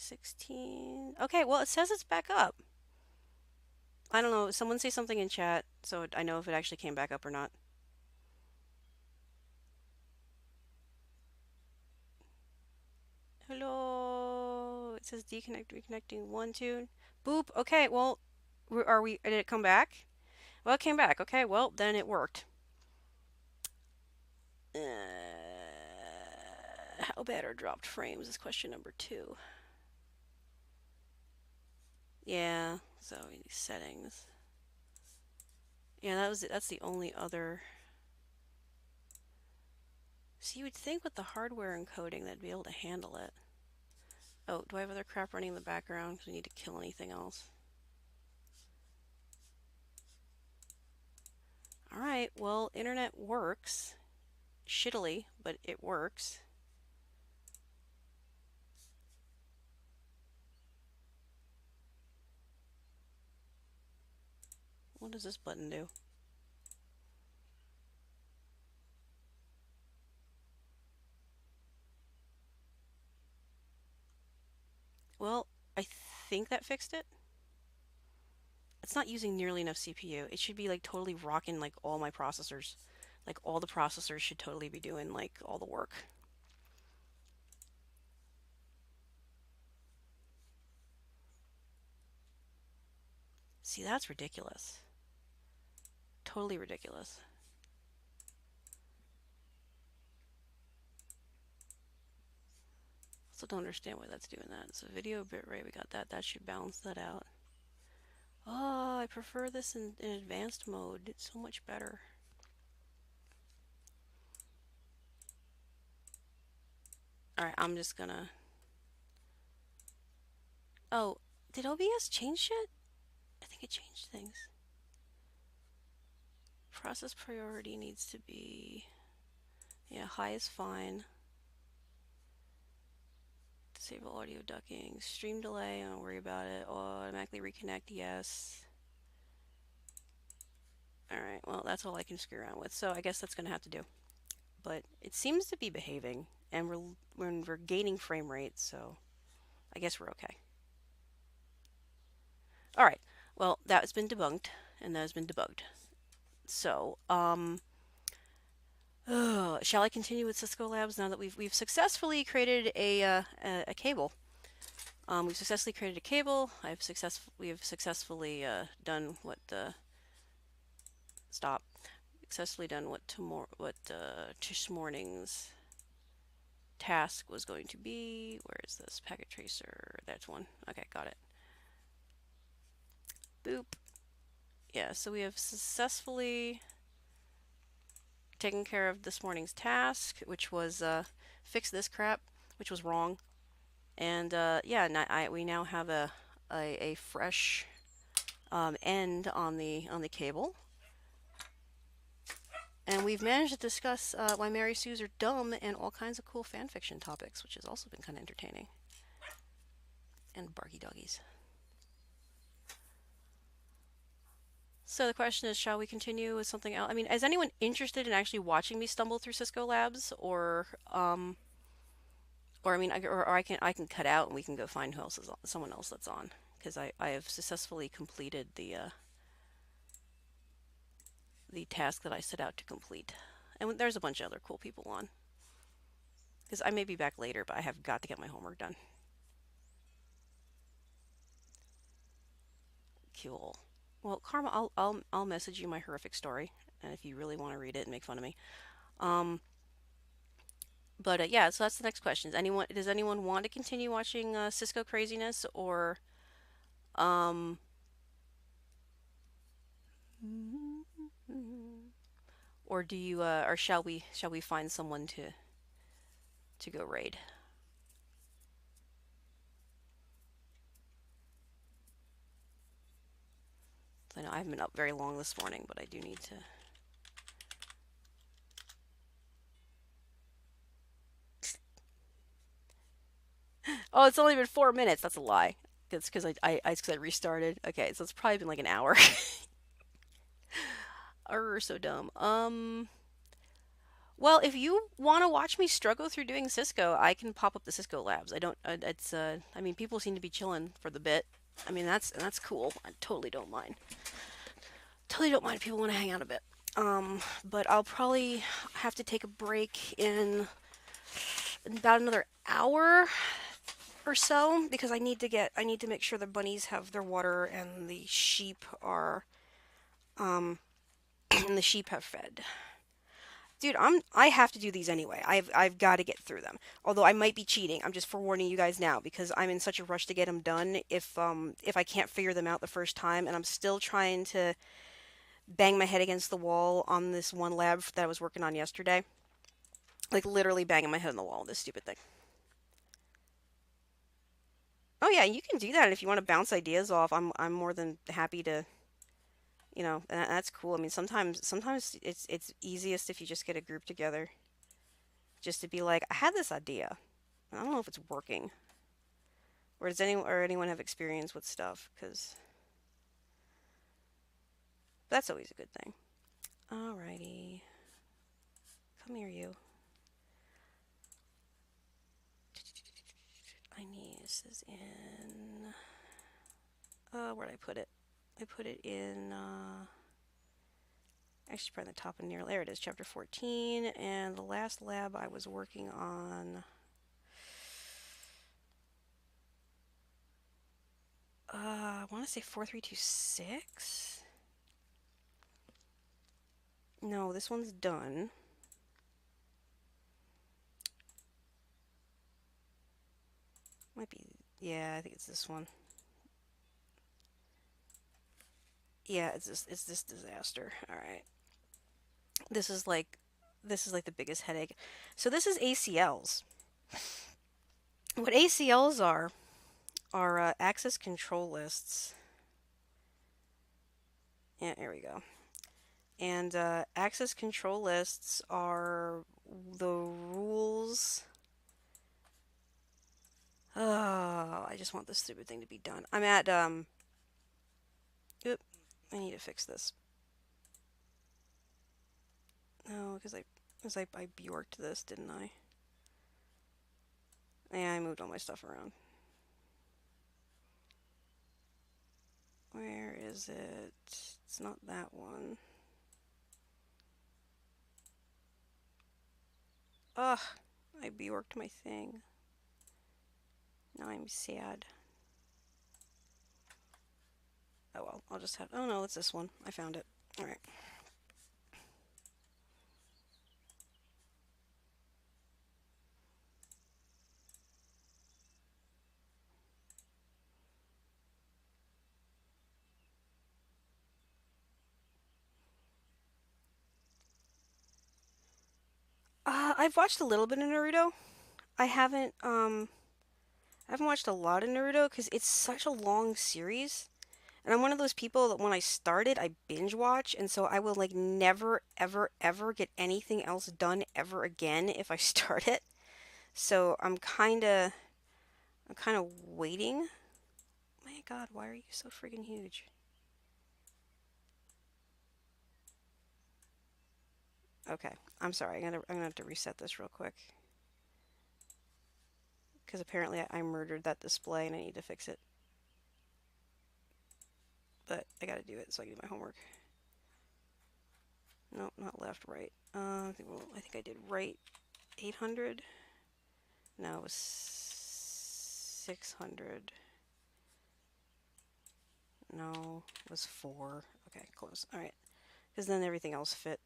16. Okay, well, it says it's back up. I don't know. Someone say something in chat so I know if it actually came back up or not. Hello. It says deconnect, reconnecting. 1, 2. Boop. Okay, well, are we? Did it come back? Well, it came back. Okay, well, then it worked. How bad are dropped frames is question number 2. Yeah, so settings. Yeah, that's the only other. So you would think with the hardware encoding they'd be able to handle it. Oh, do I have other crap running in the background? Because we need to kill anything else. Alright, well, internet works. Shittily, but it works. What does this button do? Well, I think that fixed it. It's not using nearly enough CPU. It should be like totally rocking like all my processors. Like all the processors should totally be doing like all the work. See, that's ridiculous. Totally ridiculous. Also don't understand why that's doing that. So video bitrate, we got that. That should balance that out. Oh, I prefer this in advanced mode. It's so much better. Alright, I'm just gonna... Oh, did OBS change shit? I think it changed things. Process priority needs to be... Yeah, high is fine. Disable audio ducking. Stream delay, don't worry about it. Automatically reconnect, yes. Alright, well, that's all I can screw around with. So I guess that's gonna have to do. But it seems to be behaving, and we're gaining frame rate, so I guess we're okay. Alright, well, that has been debunked, and that has been debugged. So, shall I continue with Cisco Labs now that we've successfully created a cable? We've successfully created a cable. We have successfully done what stop. Successfully done what this morning's task was going to be. Where is this packet tracer? That's one. Okay, got it. Boop. Yeah, so we have successfully taken care of this morning's task, which was fix this crap, which was wrong. And yeah, we now have a fresh end on the cable. And we've managed to discuss why Mary Sues are dumb and all kinds of cool fanfiction topics, which has also been kind of entertaining. And barky doggies. So the question is, shall we continue with something else? I mean, is anyone interested in actually watching me stumble through Cisco Labs, or I mean, or I can cut out and we can go find who else is on, someone else that's on, because I have successfully completed the task that I set out to complete, and there's a bunch of other cool people on. Because I may be back later, but I have got to get my homework done. Cool. Well, Karma, I'll message you my horrific story, and if you really want to read it and make fun of me. But yeah, so that's the next question. Does anyone want to continue watching Cisco craziness, um, or do you or shall we find someone to go raid? I know I haven't been up very long this morning, but I do need to. Oh, it's only been 4 minutes. That's a lie. It's because I restarted. Okay, so it's probably been like an hour. Arr, so dumb. Well, if you want to watch me struggle through doing Cisco, I can pop up the Cisco labs. I don't. It's. I mean, people seem to be chilling for the bit. I mean, that's cool. I totally don't mind. Totally don't mind if people want to hang out a bit. But I'll probably have to take a break in about another hour or so because I need to make sure the bunnies have their water and the sheep are um and the sheep have fed. Dude, I have to do these anyway. I've got to get through them. Although I might be cheating. I'm just forewarning you guys now because I'm in such a rush to get them done if I can't figure them out the first time and I'm still trying to bang my head against the wall on this one lab that I was working on yesterday. Like literally banging my head on the wall on this stupid thing. Oh yeah, you can do that if you want to bounce ideas off. I'm more than happy to, that's cool. I mean, sometimes it's easiest if you just get a group together just to be like, I had this idea. I don't know if it's working. Or anyone have experience with stuff? Because that's always a good thing. Alrighty, come here, you. I need this is in. Where'd I put it? I put it in. Actually, probably the top and near. There it is, chapter 14. And the last lab I was working on. I want to say 4326. No, this one's done. Might be. Yeah, I think it's this one. Yeah, it's this disaster. All right. This is like this is like the biggest headache. So this is ACLs. What ACLs are access control lists. Yeah, there we go. And access control lists are the rules. Oh, I just want this stupid thing to be done. I'm at Oop, I need to fix this. No, because I Bjorked this, didn't I? Yeah, I moved all my stuff around. Where is it? It's not that one. Ugh, I Bjorked my thing. Now I'm sad. Oh well, I'll just have. Oh no, it's this one. I found it. Alright. I've watched a little bit of Naruto. I haven't, I haven't watched a lot of Naruto because it's such a long series. And I'm one of those people that when I start it, I binge watch, and so I will like never, ever, ever get anything else done ever again if I start it. So I'm kind of waiting. My God, why are you so friggin' huge? Okay, I'm sorry. I'm gonna have to reset this real quick because apparently I murdered that display and I need to fix it. But I gotta do it so I can do my homework. No, not left, right. I think I did right 800. No, it was 600. No, it was 4. Okay, close. All right, because then everything else fit.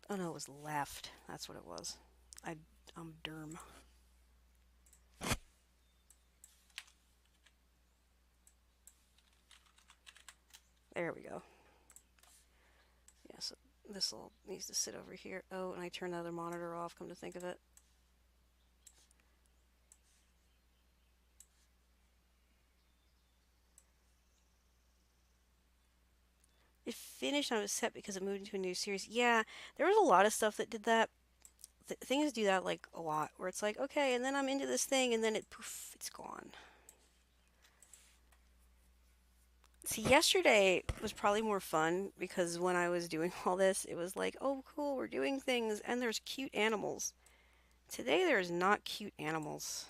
Oh no, it was left. That's what it was. I'm derm. There we go. Yeah, so this all needs to sit over here. Oh, and I turned the other monitor off, come to think of it. It finished on a set because it moved into a new series. Yeah, there was a lot of stuff that did that. Things do that like a lot, where it's like, okay, and then I'm into this thing, and then it poof, it's gone. See, yesterday was probably more fun because when I was doing all this, it was like, oh, cool, we're doing things, and there's cute animals. Today, there's not cute animals.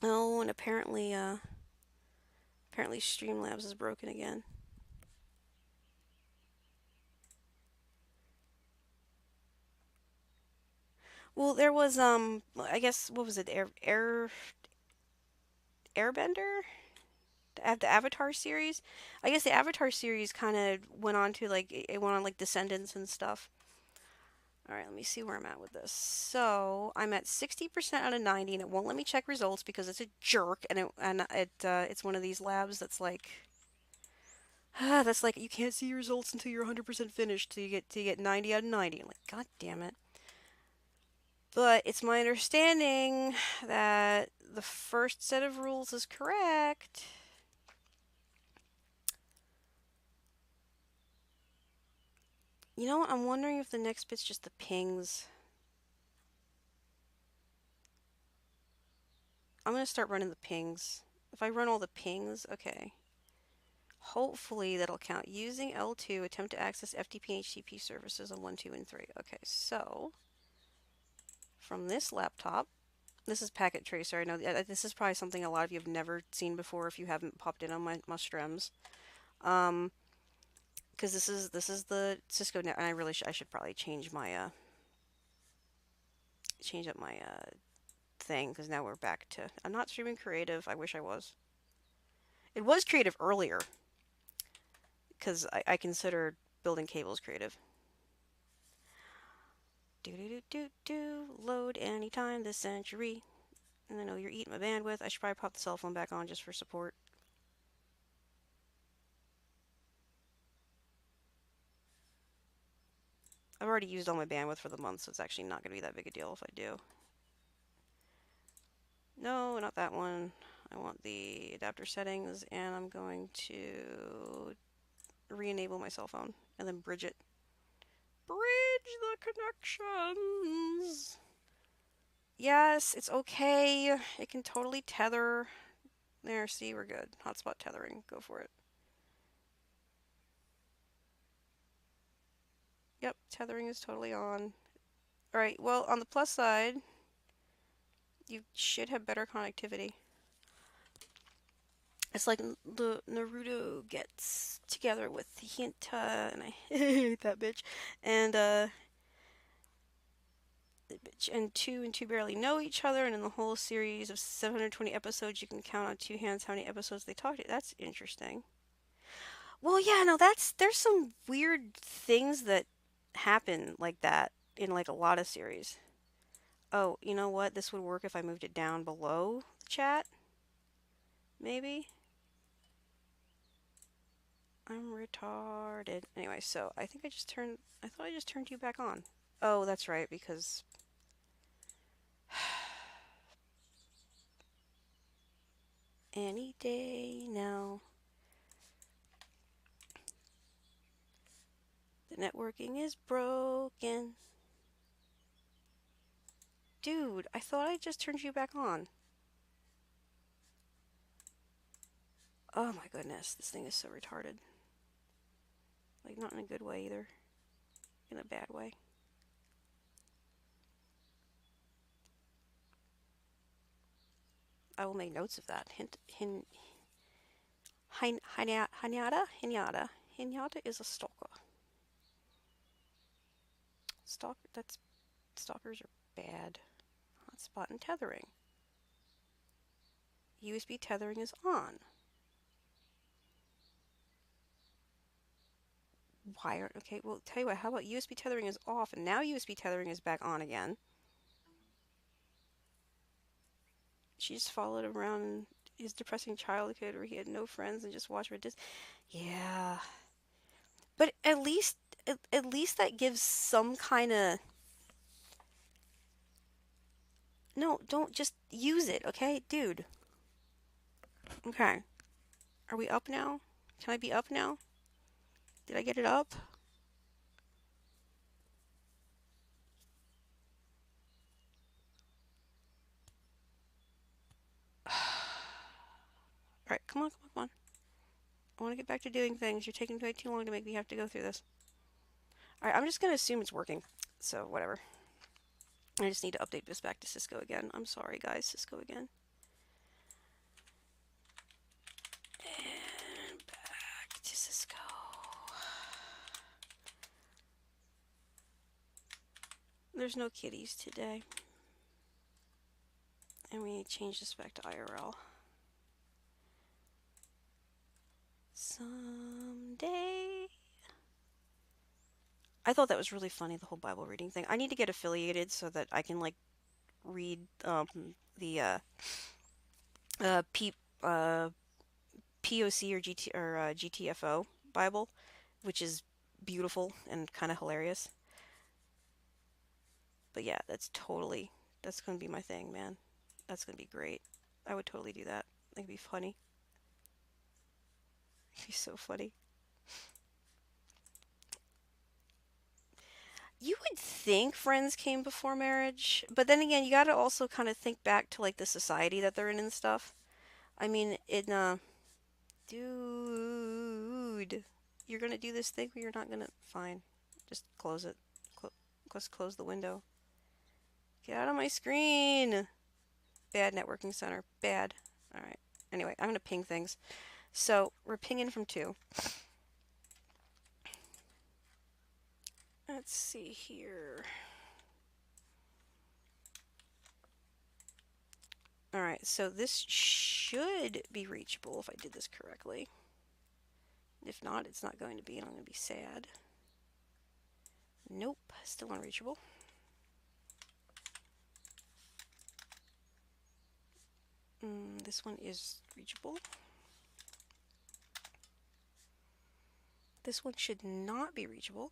Oh, and apparently Streamlabs is broken again. Well, there was I guess what was it, Airbender? The Avatar series. I guess the Avatar series kind of went on to like it went on like Descendants and stuff. All right, let me see where I'm at with this. So I'm at 60% out of 90, and it won't let me check results because it's a jerk, and it's one of these labs that's like that's like you can't see your results until you're 100% finished till you get 90 out of 90. I'm like, God damn it. But it's my understanding that the first set of rules is correct. You know what? I'm wondering if the next bit's just the pings. I'm gonna start running the pings. If I run all the pings, okay. Hopefully that'll count. Using L2, attempt to access FTP and HTTP services on 1, 2, and 3. Okay, so from this laptop, this is Packet Tracer. I know this is probably something a lot of you have never seen before if you haven't popped in on my streams. Um, because this is the Cisco net, and I should probably change my change up my thing because now we're back to I'm not streaming creative. I wish I was. It was creative earlier because I considered building cables creative. Do do do do do. Load anytime this century. And I know you're eating my bandwidth. I should probably pop the cell phone back on just for support. I've already used all my bandwidth for the month, so it's actually not going to be that big a deal if I do. No, not that one. I want the adapter settings, and I'm going to re-enable my cell phone and then bridge it. Bridge the connections. Yes, it's okay. It can totally tether. There, see, we're good. Hotspot tethering. Go for it. Yep, tethering is totally on. Alright, well, on the plus side, you should have better connectivity. It's like the Naruto gets together with Hinta, and I hate that bitch, and bitch and two barely know each other, and in the whole series of 720 episodes, you can count on two hands how many episodes they talked to. That's interesting. Well, yeah, no, there's some weird things that happen like that in like a lot of series. Oh, you know what? This would work if I moved it down below the chat. Maybe. I'm retarded. Anyway, so I think I thought I just turned you back on. Oh, that's right, because any day now. The networking is broken. Dude, I thought I just turned you back on. Oh my goodness, this thing is so retarded. Like, not in a good way either. In a bad way. I will make notes of that. Hinata is a stalker. Stalkers are bad. Hotspot and tethering. USB tethering is on. Wire. Okay, well, tell you what, how about USB tethering is off, and now USB tethering is back on again. She just followed around his depressing childhood where he had no friends and just watched Reddit. Yeah. But at least that gives some kind of. No, don't just use it, okay? Dude. Okay. Are we up now? Can I be up now? Did I get it up? Alright, come on, come on, come on. I want to get back to doing things. You're taking way too long to make me have to go through this. Alright, I'm just gonna assume it's working. So, whatever. I just need to update this back to Cisco again. I'm sorry, guys. Cisco again. And back to Cisco. There's no kitties today. And we change this back to IRL. Someday. I thought that was really funny, the whole Bible reading thing. I need to get affiliated so that I can, like, read the P, POC or GTFO Bible, which is beautiful and kind of hilarious. But yeah, that's going to be my thing, man. That's going to be great. I would totally do that. It'd be funny. It'd be so funny. You would think friends came before marriage, but then again, you gotta also kind of think back to like the society that they're in and stuff. I mean, dude, you're gonna do this thing where you're not gonna, fine, just close it. Let's close the window. Get out of my screen. Bad networking center, bad. All right. Anyway, I'm gonna ping things. So we're pinging from 2. Let's see here. Alright, so this should be reachable if I did this correctly. If not, it's not going to be, and I'm going to be sad. Nope, still unreachable. This one is reachable. This one should not be reachable.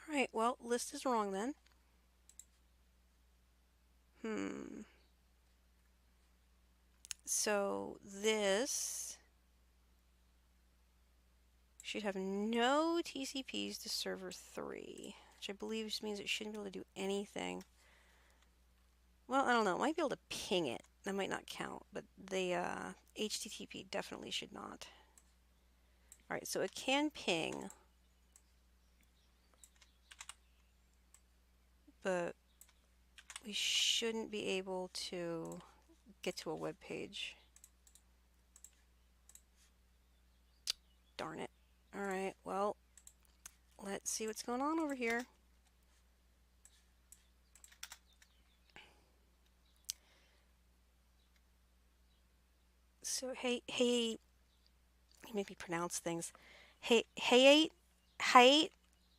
Alright, well, list is wrong then. So this should have no TCPs to server 3, which I believe just means it shouldn't be able to do anything. Well, I don't know. It might be able to ping it. That might not count, but the HTTP definitely should not. Alright, so it can ping, but we shouldn't be able to get to a web page. Darn it. Alright, well, let's see what's going on over here. So, hey, you make me pronounce things. Hayate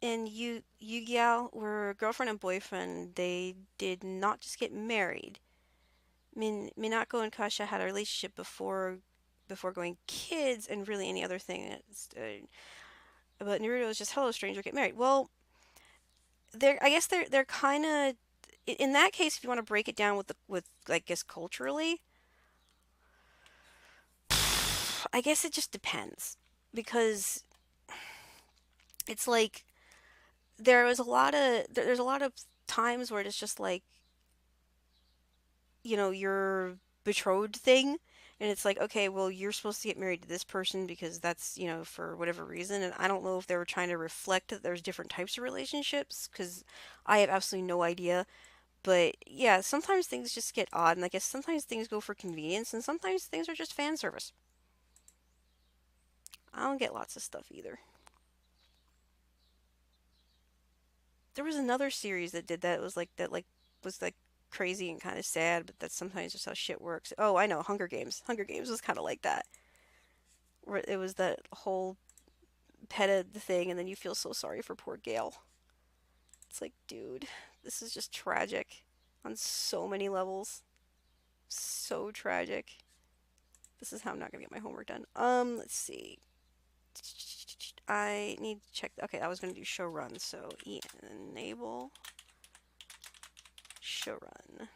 and Yu were girlfriend and boyfriend. They did not just get married. Minako and Kasha had a relationship before going kids and really any other thing. But Naruto is just, hello stranger, get married. Well, I guess they're kind of, in that case, if you want to break it down with I guess culturally, I guess it just depends, because it's like there's a lot of times where it's just like, your betrothed thing, and it's like, okay, well, you're supposed to get married to this person because that's, for whatever reason. And I don't know if they were trying to reflect that there's different types of relationships, because I have absolutely no idea. But yeah, sometimes things just get odd, and I guess sometimes things go for convenience, and sometimes things are just fan service. I don't get lots of stuff either. There was another series that did that. It was like crazy and kind of sad, but that's sometimes just how shit works. Oh, I know, Hunger Games. Hunger Games was kind of like that, where it was that whole petted thing, and then you feel so sorry for poor Gale. It's like, dude, this is just tragic on so many levels. So tragic. This is how I'm not gonna get my homework done. Let's see. I need to check. Okay, I was gonna do show run, so enable show run.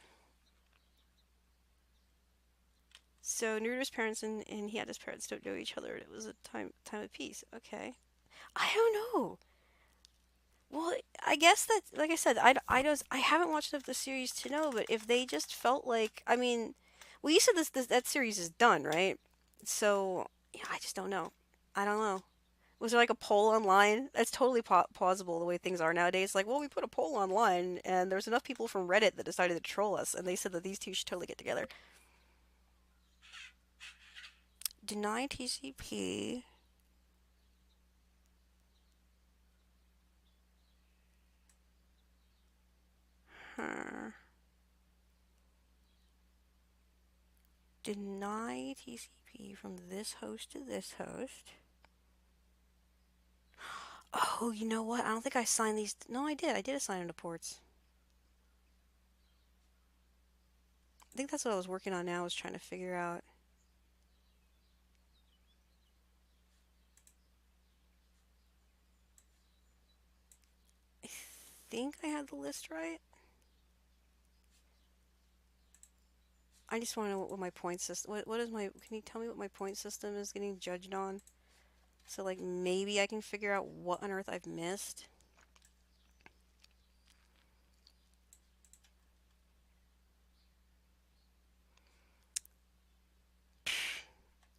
So Naruto's parents and Hinata's parents don't know each other. It was a time of peace. Okay. I don't know. Well, I guess that, like I said, I haven't watched enough of the series to know, but if they just felt like, I mean, well, you said this that series is done, right? So, yeah, I just don't know. I don't know. Was there like a poll online? That's totally plausible the way things are nowadays. Like, well, we put a poll online, and there's enough people from Reddit that decided to troll us, and they said that these two should totally get together. Deny TCP. Huh. Deny TCP from this host to this host. Oh, you know what? I don't think I signed these. No, I did. I did assign them to ports. I think that's what I was working on now, was trying to figure out. I think I had the list right. I just want to know what my point system. What is my? Can you tell me what my point system is getting judged on? So like maybe I can figure out what on earth I've missed.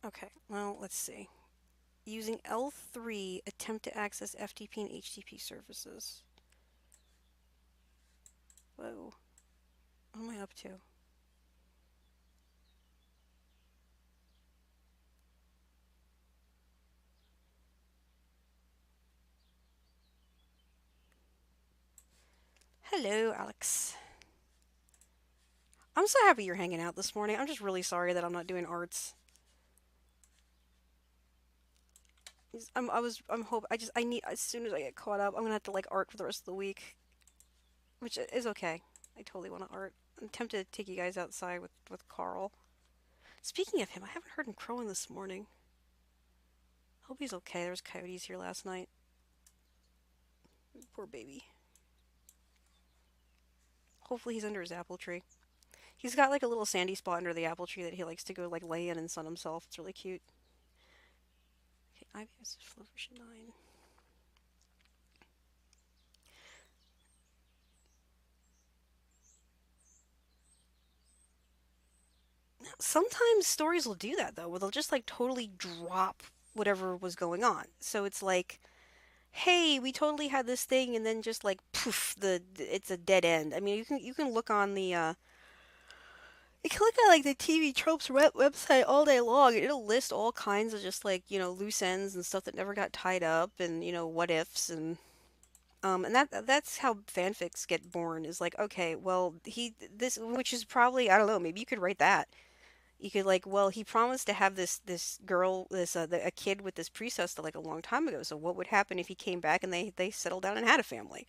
Okay, well let's see. Using L3, attempt to access FTP and HTTP services. Whoa, what am I up to? Hello, Alex. I'm so happy you're hanging out this morning. I'm just really sorry that I'm not doing arts. I need, as soon as I get caught up, I'm gonna have to like art for the rest of the week, which is okay. I totally want to art. I'm tempted to take you guys outside with Carl. Speaking of him, I haven't heard him crowing this morning. Hope he's okay. There was coyotes here last night. Poor baby. Hopefully he's under his apple tree. He's got like a little sandy spot under the apple tree that he likes to go like lay in and sun himself. It's really cute. Okay, IBS flow version 9. Sometimes stories will do that though, where they'll just like totally drop whatever was going on. So it's like, hey, we totally had this thing, and then just like poof, it's a dead end. I mean, you can look on the you can look at like the TV tropes website all day long, and it'll list all kinds of just like loose ends and stuff that never got tied up, and what ifs and that's how fanfics get born. Is like, okay, well he this which is probably, I don't know, maybe you could write that. You could like, well, he promised to have this girl, a kid with this priestess like a long time ago. So what would happen if he came back and they settled down and had a family?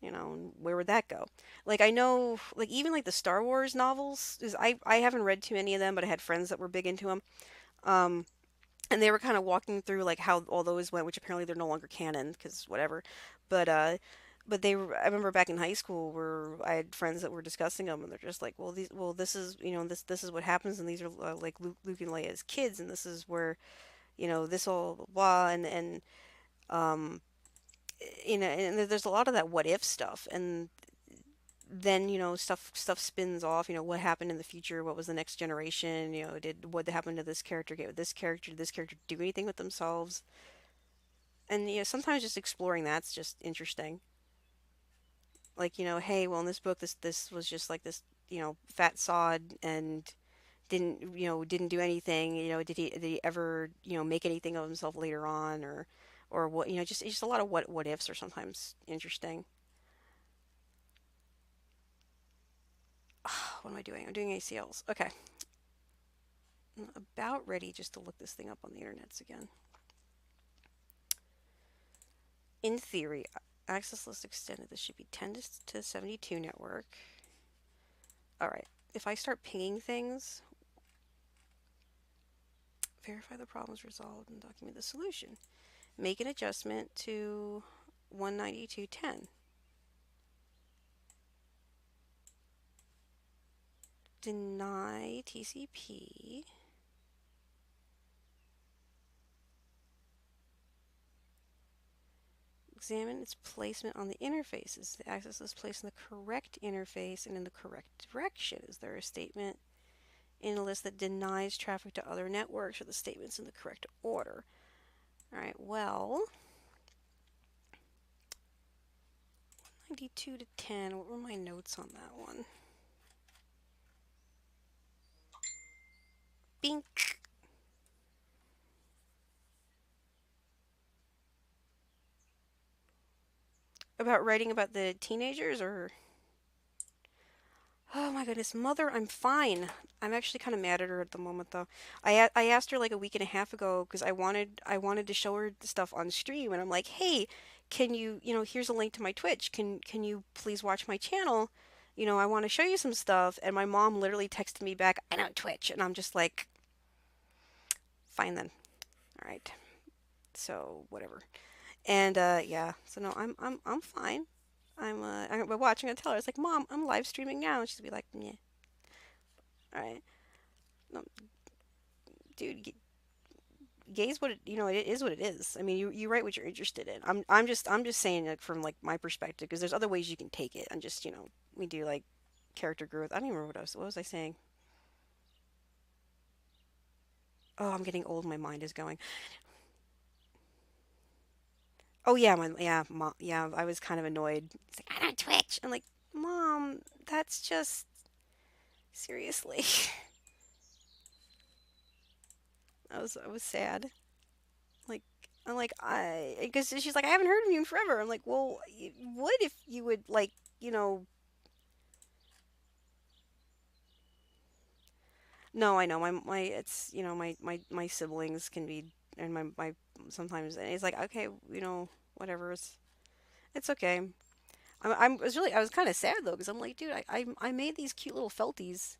And where would that go? Like I know, like even like the Star Wars novels, is I haven't read too many of them, but I had friends that were big into them. Um, and they were kind of walking through like how all those went, which apparently they're no longer canon because whatever. But I remember back in high school where I had friends that were discussing them, and they're just like, this is this is what happens, and these are like Luke and Leia's kids, and this is where this all blah, and um and there's a lot of that what if stuff, and then stuff spins off. What happened in the future, what was the next generation, did what happened to this character get with this character, did this character do anything with themselves? And sometimes just exploring that's just interesting. Like, hey, well, in this book, this was just like this, fat sod, and didn't do anything. Did he ever make anything of himself later on, or what? Just a lot of what ifs are sometimes interesting. What am I doing? I'm doing ACLs. Okay, I'm about ready just to look this thing up on the internets again. In theory, access list extended. This should be 10 to 72 network. All right. If I start pinging things, verify the problem is resolved and document the solution. Make an adjustment to 192.10. Deny TCP. Examine its placement on the interface. Is the access list placed in the correct interface and in the correct direction? Is there a statement in a list that denies traffic to other networks, or the statements in the correct order? All right, well, 92 to 10. What were my notes on that one? Bink. About writing about the teenagers, or? Oh my goodness, Mother, I'm fine. I'm actually kind of mad at her at the moment, though. I asked her like a week and a half ago because I wanted to show her the stuff on stream, and I'm like, hey, can you here's a link to my Twitch. Can you please watch my channel? I want to show you some stuff. And my mom literally texted me back, I know Twitch, and I'm just like, fine then. All right. So whatever. And yeah, so no, I'm fine. I'm watching. I tell her, it's like, Mom, I'm live streaming now, and she's be like, yeah, all right. No, dude, gay's what it is what it is. I mean, you write what you're interested in. I'm just saying it from like my perspective, because there's other ways you can take it. And just we do like character growth. I don't even remember what was I saying. Oh, I'm getting old. My mind is going. Oh yeah, mom, yeah. I was kind of annoyed. It's like, I don't Twitch. I'm like, Mom, that's just seriously. I was sad. Like, I'm like, because she's like, I haven't heard of you in forever. I'm like, well, you would if you would like, you know. No, I know my it's my siblings can be, and my sometimes, and it's like, okay, whatever, it's okay. I was kind of sad though, because I'm like, dude, I made these cute little felties,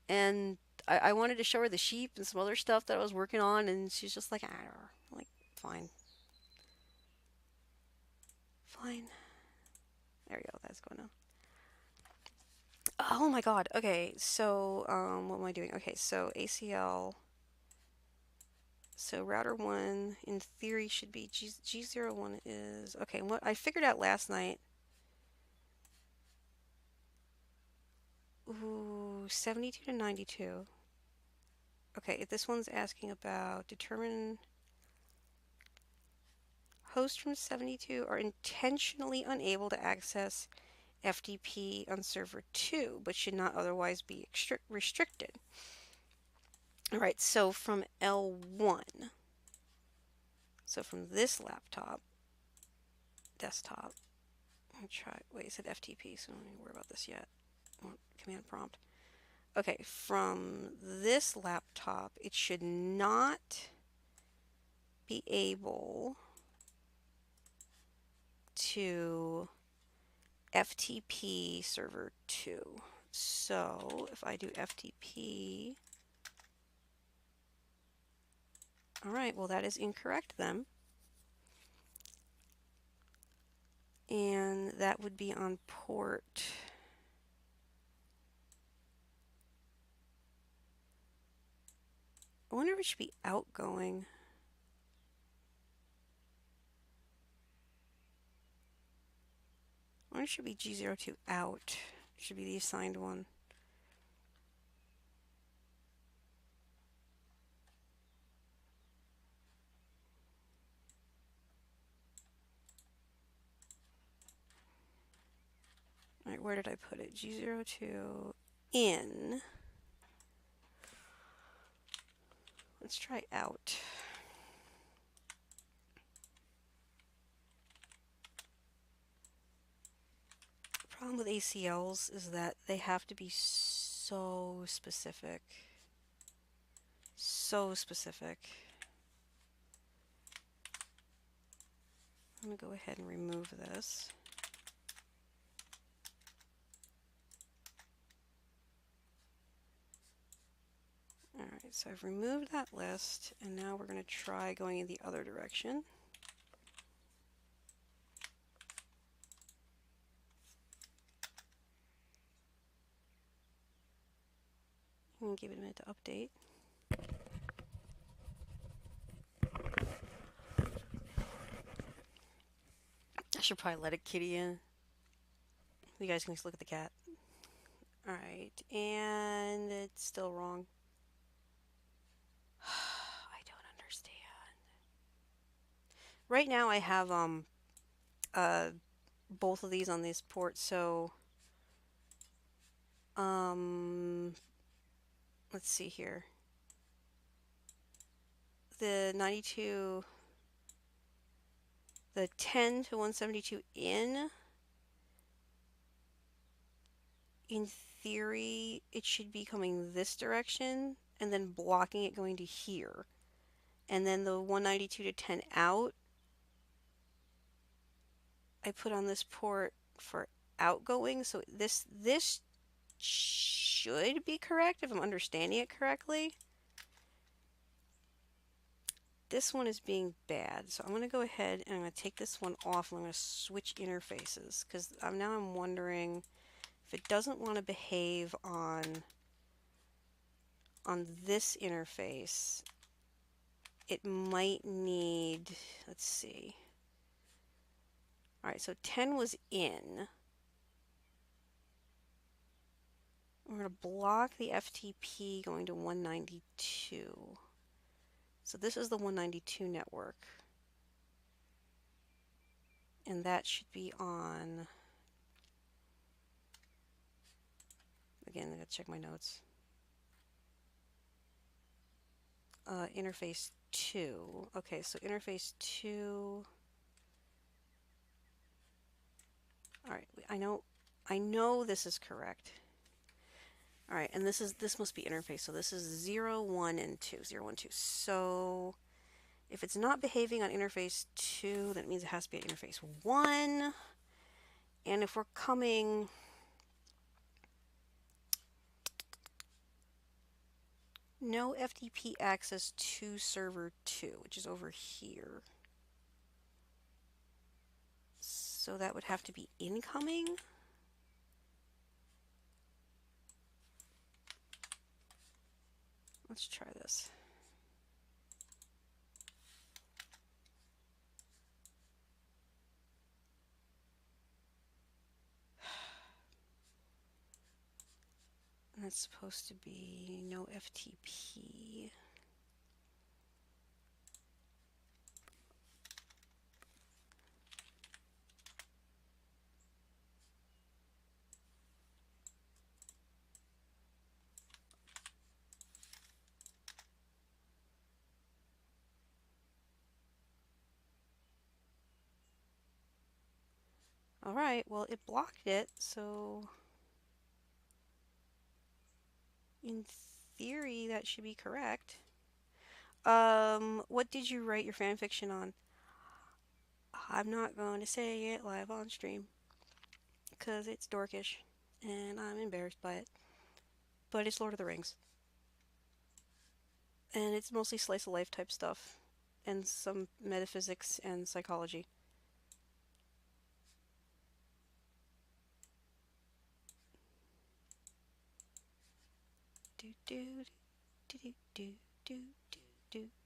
and I wanted to show her the sheep and some other stuff that I was working on, and she's just like, I don't know. I'm like, fine, fine. There we go. That's going on. Oh my God. Okay, so what am I doing? Okay, so ACL. So router 1 in theory should be G01 is okay. What I figured out last night. Ooh, 72 to 92. Okay, if this one's asking about determine hosts from 72 are intentionally unable to access FTP on server 2, but should not otherwise be restricted. All right, so from L1. So from this laptop, desktop, I'm gonna try, wait, it said FTP, so I don't need to worry about this yet. Command prompt. Okay, from this laptop, it should not be able to FTP server 2. So if I do FTP, all right, well, that is incorrect then. And that would be on port. I wonder if it should be outgoing. I wonder if it should be G02 out. It should be the assigned one. All right, where did I put it? G02 in. Let's try out. The problem with ACLs is that they have to be so specific. So specific. I'm going to go ahead and remove this. Alright, so I've removed that list, and now we're going to try going in the other direction. I'm going to give it a minute to update. should probably let a kitty in. You guys can just look at the cat. Alright, and it's still wrong. I don't understand. Right now I have both of these on this port, so let's see here. The 92, the 10 to 172 in theory, it should be coming this direction and then blocking it going to here. And then the 192 to 10 out, I put on this port for outgoing. So this should be correct if I'm understanding it correctly. This one is being bad, so I'm going to go ahead and I'm going to take this one off and I'm going to switch interfaces because now I'm wondering if it doesn't want to behave on this interface, it might need, let's see. Alright, so 10 was in. We're going to block the FTP going to 192. So this is the 192 network. And that should be on, again, I gotta check my notes. Interface 2. Okay, so interface 2. Alright, I know this is correct. Alright, and this must be interface. So this is 0, 1, and 2. 0, 1, 2. So if it's not behaving on interface 2, that means it has to be at interface 1. And if we're coming, no FTP access to server 2, which is over here. So that would have to be incoming. Let's try this. And that's supposed to be no FTP. Alright, well it blocked it, so in theory that should be correct. What did you write your fanfiction on? I'm not going to say it live on stream because it's dorkish and I'm embarrassed by it. But it's Lord of the Rings. And it's mostly slice of life type stuff and some metaphysics and psychology.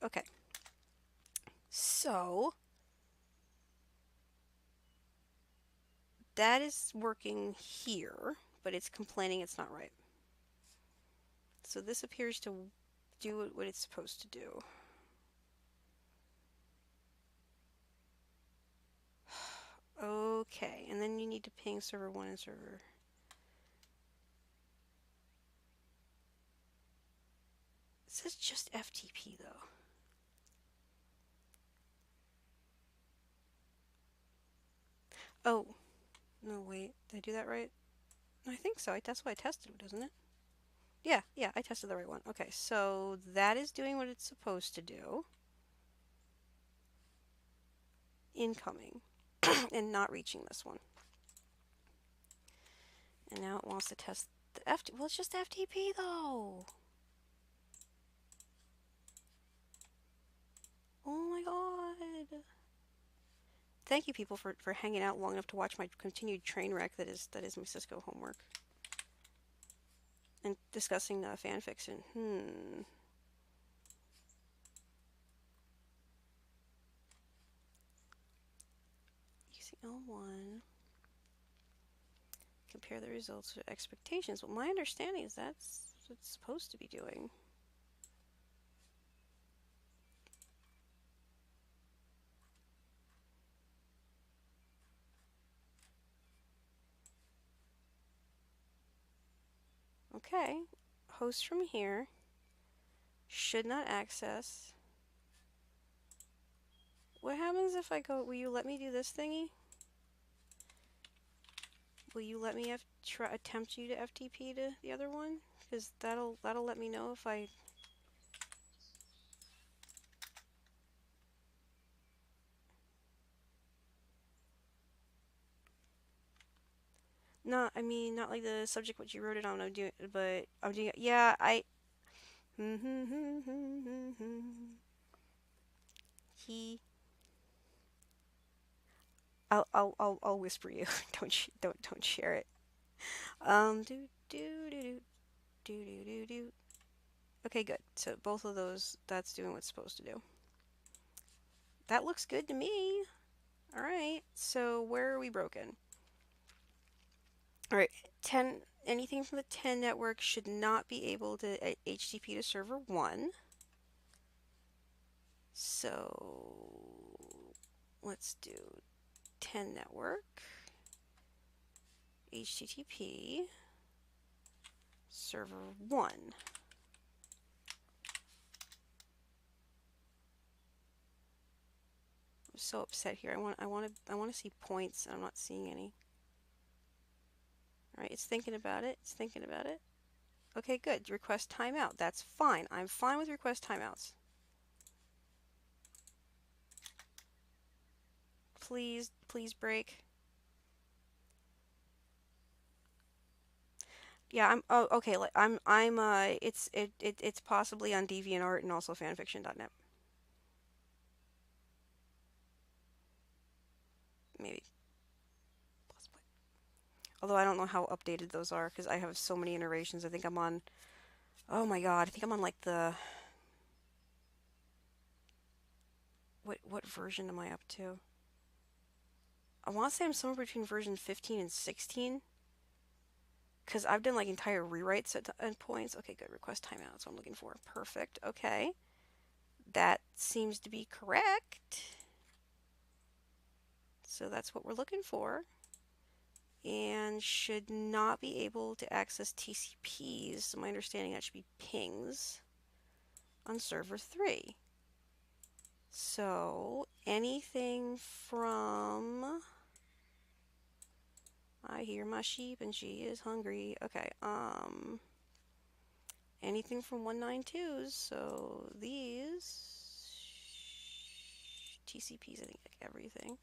Okay. So that is working here, but it's complaining it's not right. So this appears to do what it's supposed to do. Okay, and then you need to ping server 1 and server. It says just FTP though. Oh, no, wait, did I do that right? I think so. That's why I tested it, doesn't it? Yeah, I tested the right one. Okay, so that is doing what it's supposed to do. Incoming. And not reaching this one. And now it wants to test the FTP. Well, it's just FTP though. Oh my god. Thank you people for hanging out long enough to watch my continued train wreck that is my Cisco homework. And discussing fanfiction. Using L1. compare the results with expectations. Well, my understanding is that's what it's supposed to be doing. Okay, host from here should not access. What happens if I go, will you let me do this thingy? Will you let me attempt you to FTP to the other one? Because that'll let me know if I... Not, I mean, not like the subject what you wrote it on, I'm doing, but I'm doing, yeah, he... I'll whisper you. Don't share it. Do do do do do do do. Okay, good. So both of those, that's doing what it's supposed to do. That looks good to me. All right. So where are we broken? All right. 10. Anything from the 10 network should not be able to HTTP to server 1. So let's do 10 network HTTP server 1. I'm so upset here. I want to see points, and I'm not seeing any. All right, it's thinking about it. It's thinking about it. Okay, good. Request timeout. That's fine. I'm fine with request timeouts. Please break. Yeah, okay. It's possibly on DeviantArt and also fanfiction.net. Maybe. Possibly. Although I don't know how updated those are because I have so many iterations. I think I'm on, oh my god, I think I'm on like the, what version am I up to? I want to say I'm somewhere between version 15 and 16. Because I've done like entire rewrites at points. Okay, good. Request timeout. That's what I'm looking for. Perfect. Okay. That seems to be correct. So that's what we're looking for. And should not be able to access TCPs. So my understanding that should be pings on server 3. So anything from... I hear my sheep and she is hungry. Okay, anything from 192s, so these TCPs, I think, like everything.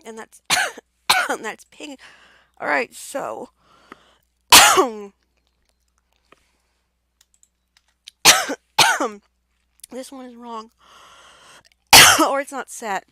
And that's that's ping. All right, so this one is wrong, or it's not set.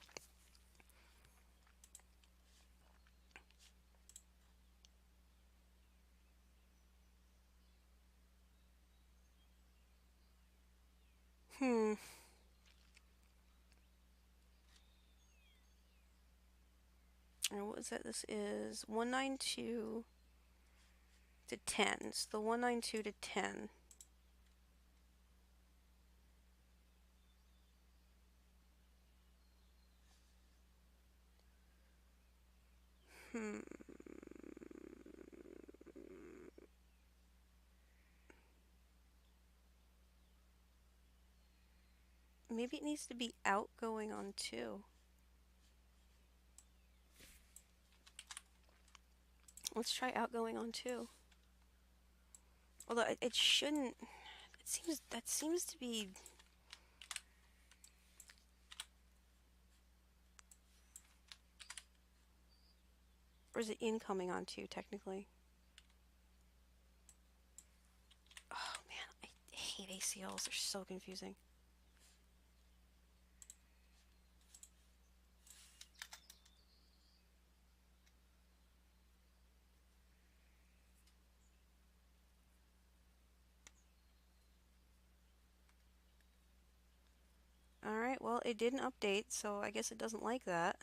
What was that? This is 192 to 10. So the 192 to 10. Maybe it needs to be outgoing on 2. Let's try outgoing on 2. Although it shouldn't. That seems to be. Or is it incoming on 2 technically? Oh man, I hate ACLs. They're so confusing. Alright, well, it didn't update, so I guess it doesn't like that.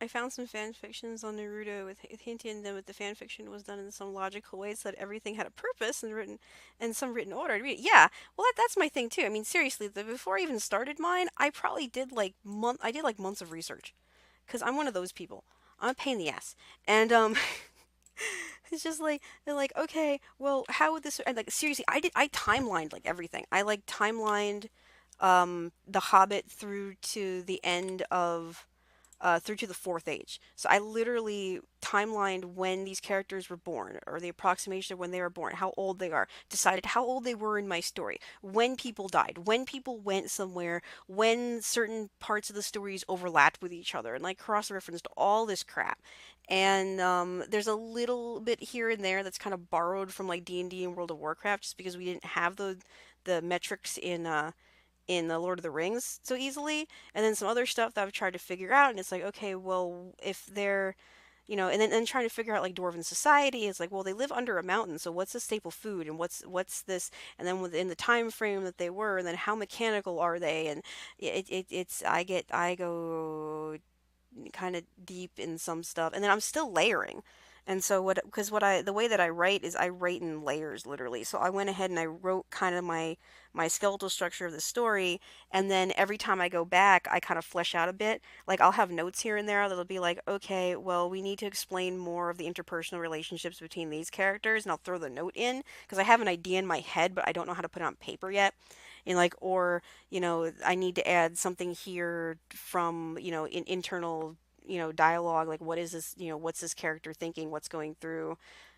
I found some fan fictions on Naruto with hinting them that the fan fiction was done in some logical way so that everything had a purpose and written and some written order. I'd read it. Yeah, well that's my thing too. I mean, seriously, before I even started mine, I probably did like months of research because I'm one of those people. I'm a pain in the ass, and it's just like they're like, okay, well, how would this? And like seriously, I timelined like everything. I like timelined The Hobbit through to the end of through to the fourth age. So I literally timelined when these characters were born, or the approximation of when they were born, how old they are, decided how old they were in my story, when people died, when people went somewhere, when certain parts of the stories overlapped with each other, and like cross-referenced all this crap. And there's a little bit here and there that's kind of borrowed from like D&D and World of Warcraft, just because we didn't have the metrics in the Lord of the Rings so easily, and then some other stuff that I've tried to figure out, and it's like, okay, well, if they're, and then trying to figure out like dwarven society, it's like, well, they live under a mountain, so what's the staple food, and what's this, and then within the time frame that they were, and then how mechanical are they, and it's I go kind of deep in some stuff, and then I'm still layering. And so what I the way that I write is I write in layers literally. So I went ahead and I wrote kind of my skeletal structure of the story, and then every time I go back, I kind of flesh out a bit. Like I'll have notes here and there that'll be like, okay, well, we need to explain more of the interpersonal relationships between these characters, and I'll throw the note in because I have an idea in my head, but I don't know how to put it on paper yet. And like, or I need to add something here from internal dialogue, like what is this, what's this character thinking, what's going through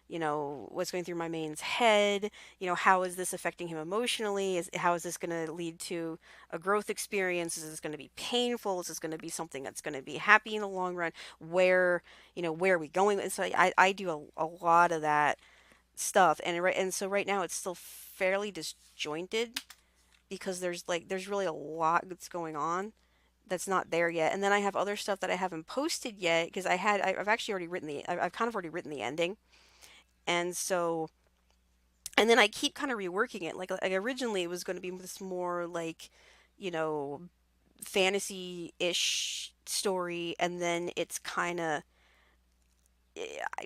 my main's head, how is this affecting him emotionally, how is this going to lead to a growth experience, is this going to be painful, is this going to be something that's going to be happy in the long run, where are we going, and so I do a lot of that stuff, and so right now it's still fairly disjointed because there's really a lot that's going on that's not there yet. And then I have other stuff that I haven't posted yet because I've actually already written I've kind of already written the ending. And so and then I keep kind of reworking it. Like originally it was going to be this more like, you know, fantasy-ish story, and then it's kind of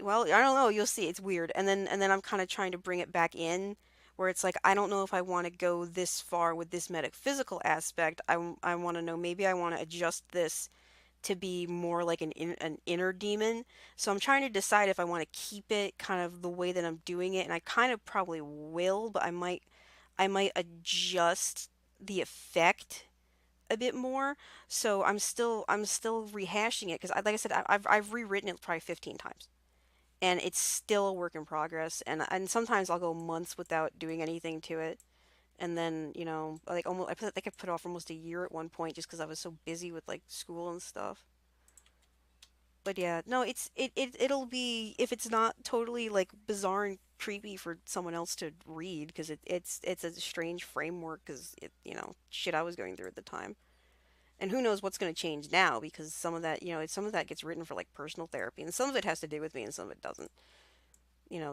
well, I don't know, you'll see. It's weird. And then I'm kind of trying to bring it back in where it's like I don't know if I want to go this far with this metaphysical aspect. I want to know, maybe I want to adjust this to be more like an inner demon. So I'm trying to decide if I want to keep it kind of the way that I'm doing it, and I kind of probably will, but I might adjust the effect a bit more. So I'm still rehashing it because like I said, I've rewritten it probably 15 times. And it's still a work in progress, and sometimes I'll go months without doing anything to it. And then, like almost I think I put off almost a year at one point just because I was so busy with like school and stuff. But yeah, no, it'll be, if it's not totally like bizarre and creepy for someone else to read, because it's a strange framework because shit I was going through at the time. And who knows what's going to change now, because some of that, some of that gets written for like personal therapy, and some of it has to do with me and some of it doesn't.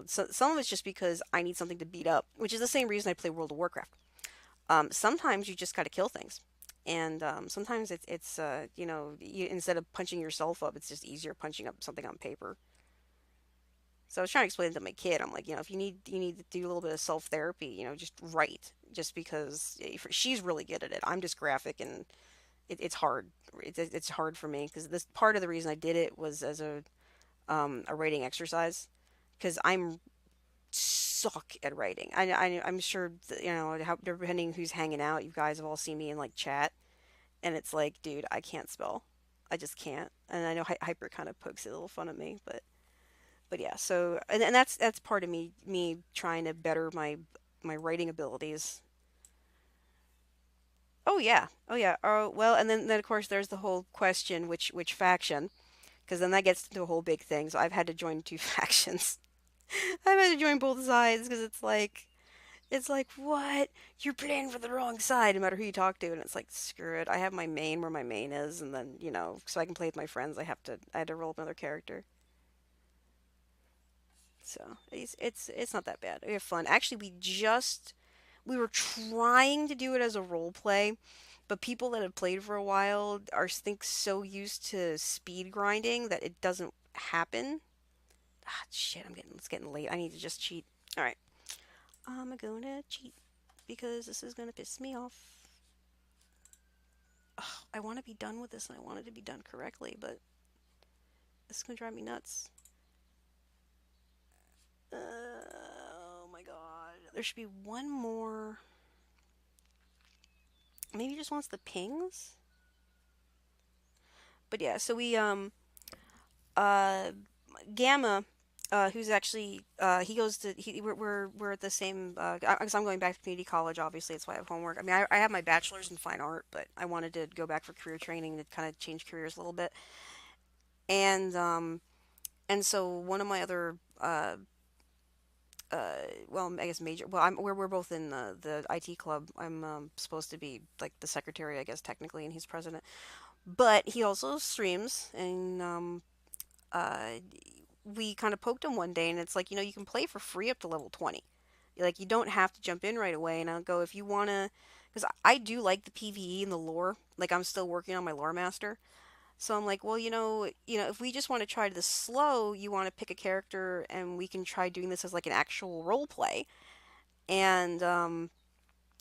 So some of it's just because I need something to beat up, which is the same reason I play World of Warcraft. Sometimes you just got to kill things, and sometimes instead of punching yourself up, it's just easier punching up something on paper. So I was trying to explain it to my kid. I'm like, if you need to do a little bit of self therapy, just write. Just because she's really good at it. I'm just graphic, and it's hard. It's hard for me because this part of the reason I did it was as a writing exercise, because I'm suck at writing. I'm sure that, depending who's hanging out, you guys have all seen me in like chat, and it's like, dude, I can't spell. I just can't. And I know Hyper kind of pokes a little fun at me, but yeah. So and that's part of me trying to better my writing abilities. Oh yeah, oh yeah. Oh well, and then of course there's the whole question, which faction, because then that gets into a whole big thing. So I've had to join two factions. I've had to join both sides because it's like, what? You're playing for the wrong side, no matter who you talk to. And it's like, screw it. I have my main where my main is, and then, so I can play with my friends, I had to roll up another character. So it's not that bad. We have fun. Actually, we were trying to do it as a role play, but people that have played for a while are think so used to speed grinding that it doesn't happen. Ah, shit, it's getting late. I need to just cheat. All right, I'm gonna cheat because this is gonna piss me off. Ugh, I want to be done with this and I want it to be done correctly, but this is gonna drive me nuts. Oh my god. There should be one more. Maybe he just wants the pings? But yeah, so we uh Gamma, who's actually he goes to we're at the same because I'm going back to community college. Obviously, that's why I have homework. I mean, I have my bachelor's in fine art, but I wanted to go back for career training to kind of change careers a little bit. And so one of my other well, I guess major. Well, we're both in the IT club. I'm supposed to be like the secretary, I guess technically, and he's president. But he also streams, and uh, we kind of poked him one day, and it's like, you can play for free up to level 20. Like, you don't have to jump in right away. And I'll go if you wanna, because I do like the PvE and the lore. Like, I'm still working on my lore master. So I'm like, well, if we just want to try this slow, you want to pick a character, and we can try doing this as like an actual role play. And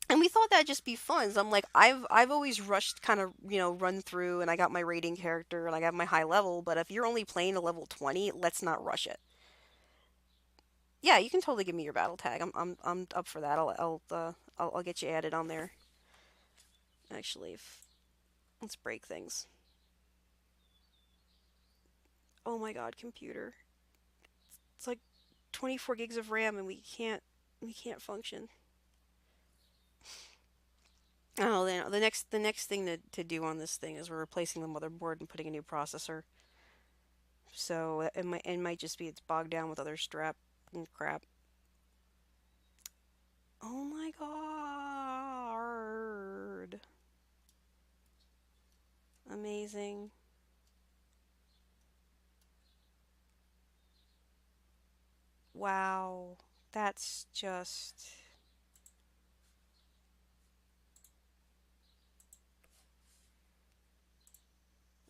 we thought that'd just be fun. So I'm like, I've always rushed kind of, run through and I got my rating character and I got my high level, but if you're only playing a level 20, let's not rush it. Yeah, you can totally give me your battle tag. I'm up for that. I'll get you added on there. Actually, let's break things. Oh my god, computer. It's like 24 gigs of RAM and we can't function. Oh, then the next thing to do on this thing is we're replacing the motherboard and putting a new processor. So it might just be it's bogged down with other strap and crap. Oh my god. Amazing. Wow. That's just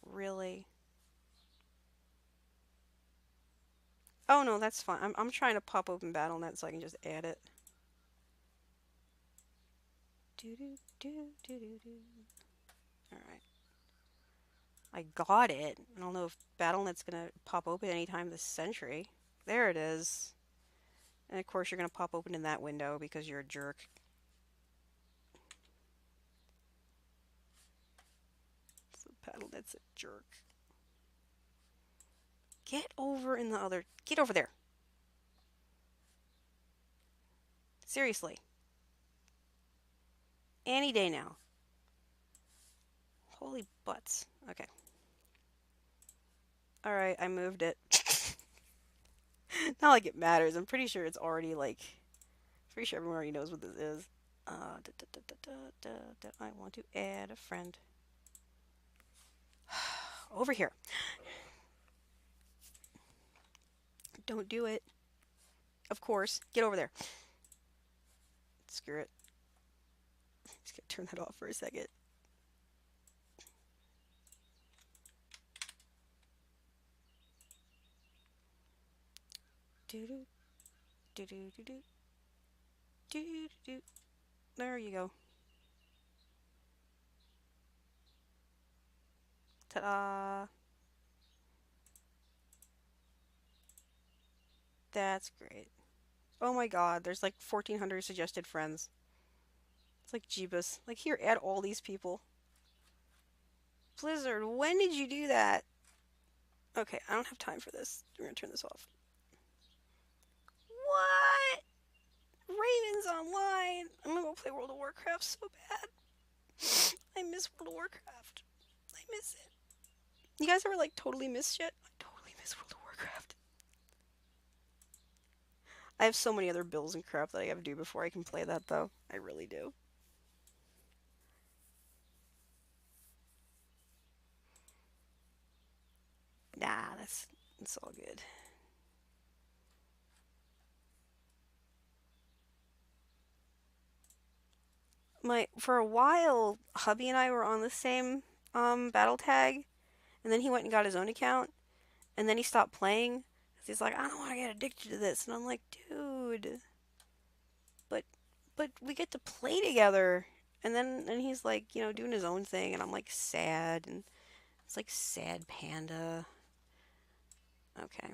really. Oh no, that's fine. I'm trying to pop open BattleNet so I can just add it. Do do do do do do. All right. I got it. I don't know if BattleNet's gonna pop open anytime this century. There it is. And of course you're gonna pop open in that window because you're a jerk. So BattleNet's a jerk. Get over there. Seriously. Any day now. Holy butts. Okay. Alright, I moved it. Not like it matters. I'm pretty sure it's already like. Pretty sure everyone already knows what this is. I want to add a friend. Over here. Don't do it. Of course. Get over there. Screw it. Just gonna turn that off for a second. Do do do do do do do do. There you go. Ta-da! That's great. Oh my god, there's like 1,400 suggested friends. It's like Jeebus. Like, here, add all these people. Blizzard, when did you do that? Okay, I don't have time for this. We're gonna turn this off. What? Raven's online. I'm gonna go play World of Warcraft so bad. I miss World of Warcraft. I miss it. You guys ever like totally miss shit? I totally miss World of Warcraft. I have so many other bills and crap that I have to do before I can play that though. I really do. Nah, that's all good. My for a while, hubby and I were on the same battle tag, and then he went and got his own account, and then he stopped playing 'cause he's like, I don't want to get addicted to this, and I'm like, dude, but but we get to play together. And he's like, doing his own thing, and I'm like sad, and it's like sad panda. Okay.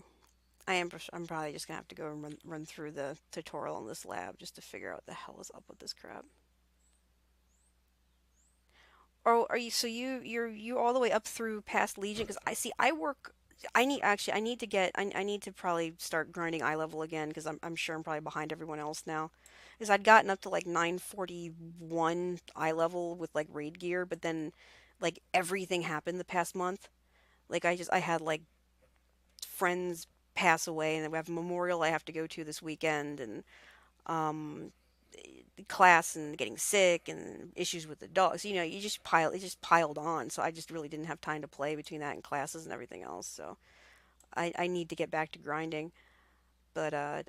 I'm probably just gonna have to go and run through the tutorial on this lab just to figure out what the hell is up with this crap. Or are you so you all the way up through past Legion? Because I see I work. I need to I need to probably start grinding eye level again because I'm sure I'm probably behind everyone else now. Because I'd gotten up to like 941 eye level with like raid gear, but then like everything happened the past month. Like I had like friends pass away, and then we have a memorial I have to go to this weekend, and um class and getting sick and issues with the dogs. It just piled on. So I just really didn't have time to play between that and classes and everything else. So I need to get back to grinding, but I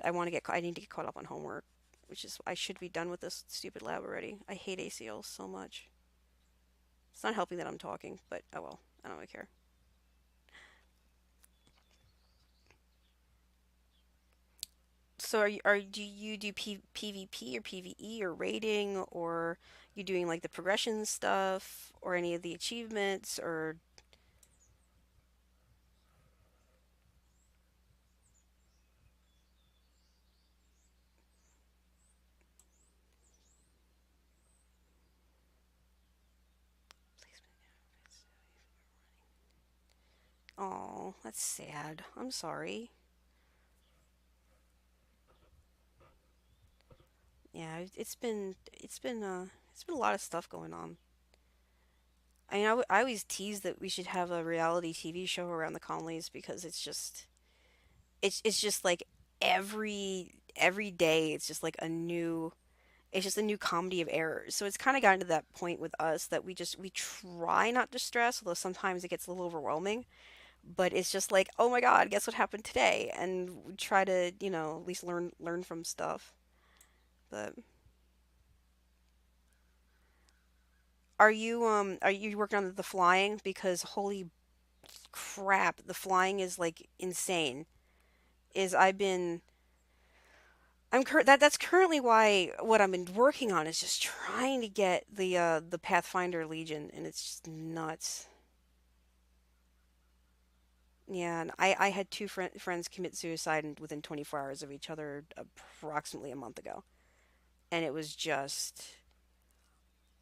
need to get caught up on homework, which is I should be done with this stupid lab already. I hate ACLs so much. It's not helping that I'm talking, but oh well, I don't really care. So do you do PvP or PvE or rating, or you doing like the progression stuff or any of the achievements or oh, that's sad. I'm sorry. Yeah, it's been a lot of stuff going on. I mean, I always tease that we should have a reality TV show around the Conleys because it's just like every day it's just like it's just a new comedy of errors. So it's kind of gotten to that point with us that we try not to stress, although sometimes it gets a little overwhelming. But it's just like, oh my God, guess what happened today? And we try to, at least learn from stuff. But are you working on the flying? Because holy crap, the flying is like insane. Is I've been I'm cur that's currently why what I've been working on is just trying to get the Pathfinder Legion, and it's just nuts. Yeah, and I had two friends commit suicide within 24 hours of each other approximately a month ago. And it was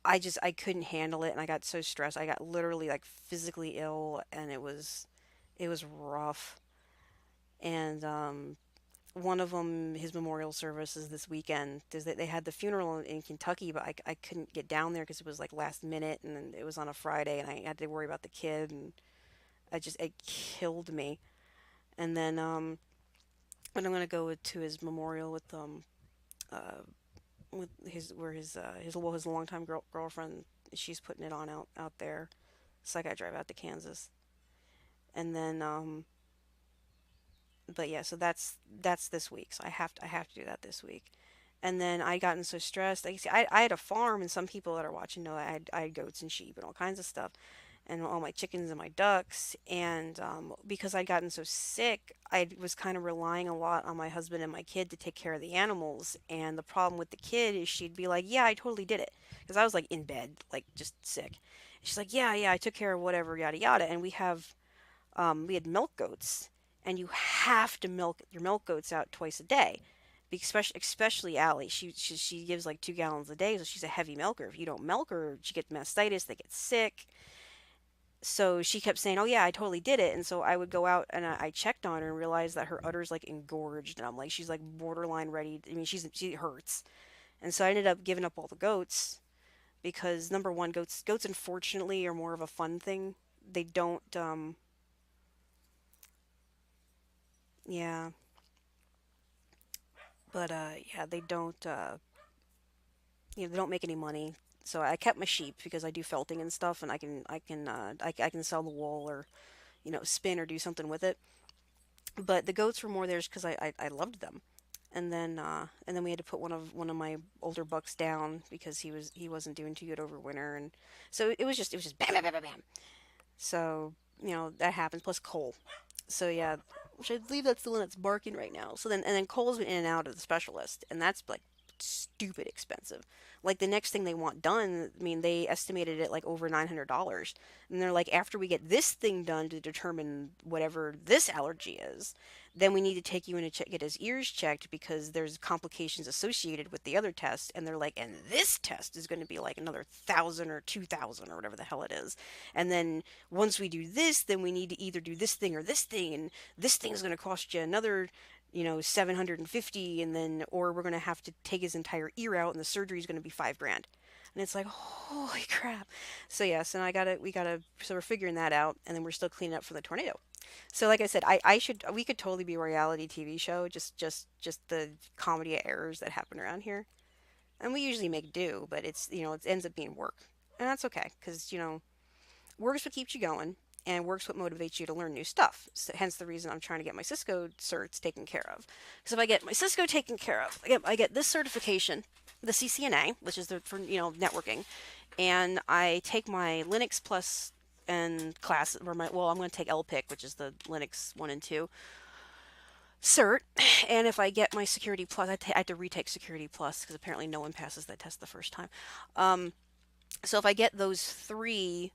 I couldn't handle it, and I got so stressed. I got literally like physically ill, and it was rough. And one of them, his memorial service is this weekend. They had the funeral in Kentucky, but I couldn't get down there because it was like last minute, and then it was on a Friday, and I had to worry about the kid, and it killed me. And then and I'm gonna go to his memorial uh with his longtime girlfriend. She's putting it on out there. So I gotta drive out to Kansas, and then but yeah, so that's this week. So I have to do that this week. And then I gotten so stressed. Like, see, I had a farm, and some people that are watching know I had goats and sheep and all kinds of stuff, and all my chickens and my ducks. And because I'd gotten so sick, I was kind of relying a lot on my husband and my kid to take care of the animals. And the problem with the kid is she'd be like, "Yeah, I totally did it," because I was like in bed, like just sick. She's like, "Yeah, yeah, I took care of whatever, yada yada." And we had milk goats, and you have to milk your milk goats out twice a day. Especially Allie, she gives like 2 gallons a day, so she's a heavy milker. If you don't milk her, she gets mastitis, they get sick. So she kept saying, "Oh yeah, I totally did it." And so I would go out and I checked on her and realized that her udder's like engorged, and I'm like, she's like borderline ready. I mean, she hurts, and so I ended up giving up all the goats because number one, goats unfortunately are more of a fun thing. They don't yeah, but yeah, they don't make any money. So I kept my sheep because I do felting and stuff, and I can sell the wool or spin or do something with it. But the goats were more theirs because I loved them. and then we had to put one of my older bucks down because he wasn't doing too good over winter, and so it was just bam bam bam bam bam. So that happens. Plus Cole. So yeah, which I believe that's the one that's barking right now. So then and then Cole's been in and out of the specialist, and that's like stupid expensive. Like the next thing they want done, I mean, they estimated it like over $900, and they're like, after we get this thing done to determine whatever this allergy is, then we need to take you in to get his ears checked because there's complications associated with the other test, and they're like, and this test is going to be like another 1,000 or 2,000 or whatever the hell it is, and then once we do this, then we need to either do this thing or this thing, and this thing is going to cost you another 750, and then or we're going to have to take his entire ear out and the surgery is going to be 5 grand. And it's like, holy crap. So yes, and we gotta, so we're figuring that out, and then we're still cleaning up from the tornado. So like I said, we could totally be a reality TV show, just the comedy of errors that happen around here. And we usually make do, but it ends up being work. And that's okay, because work's what keeps you going, and work's what motivates you to learn new stuff. So, hence the reason I'm trying to get my Cisco certs taken care of. Because if I get my Cisco taken care of, I get this certification, the CCNA, which is for networking, and I take my Linux Plus and class, or I'm going to take LPIC, which is the Linux 1 and 2 cert. And if I get my Security Plus, I have to retake Security Plus because apparently no one passes that test the first time. So if I get those three,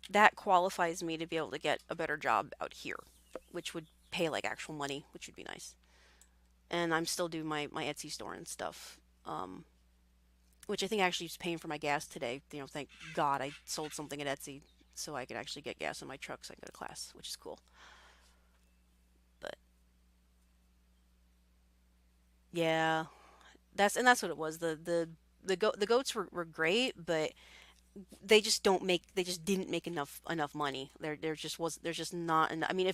that qualifies me to be able to get a better job out here, which would pay like actual money, which would be nice. And I'm still doing my Etsy store and stuff, which I think actually is paying for my gas today. Thank God I sold something at Etsy so I could actually get gas in my truck so I can go to class, which is cool. But yeah, that's what it was. The goats were great, but they just didn't make enough money. There's just not enough. I mean,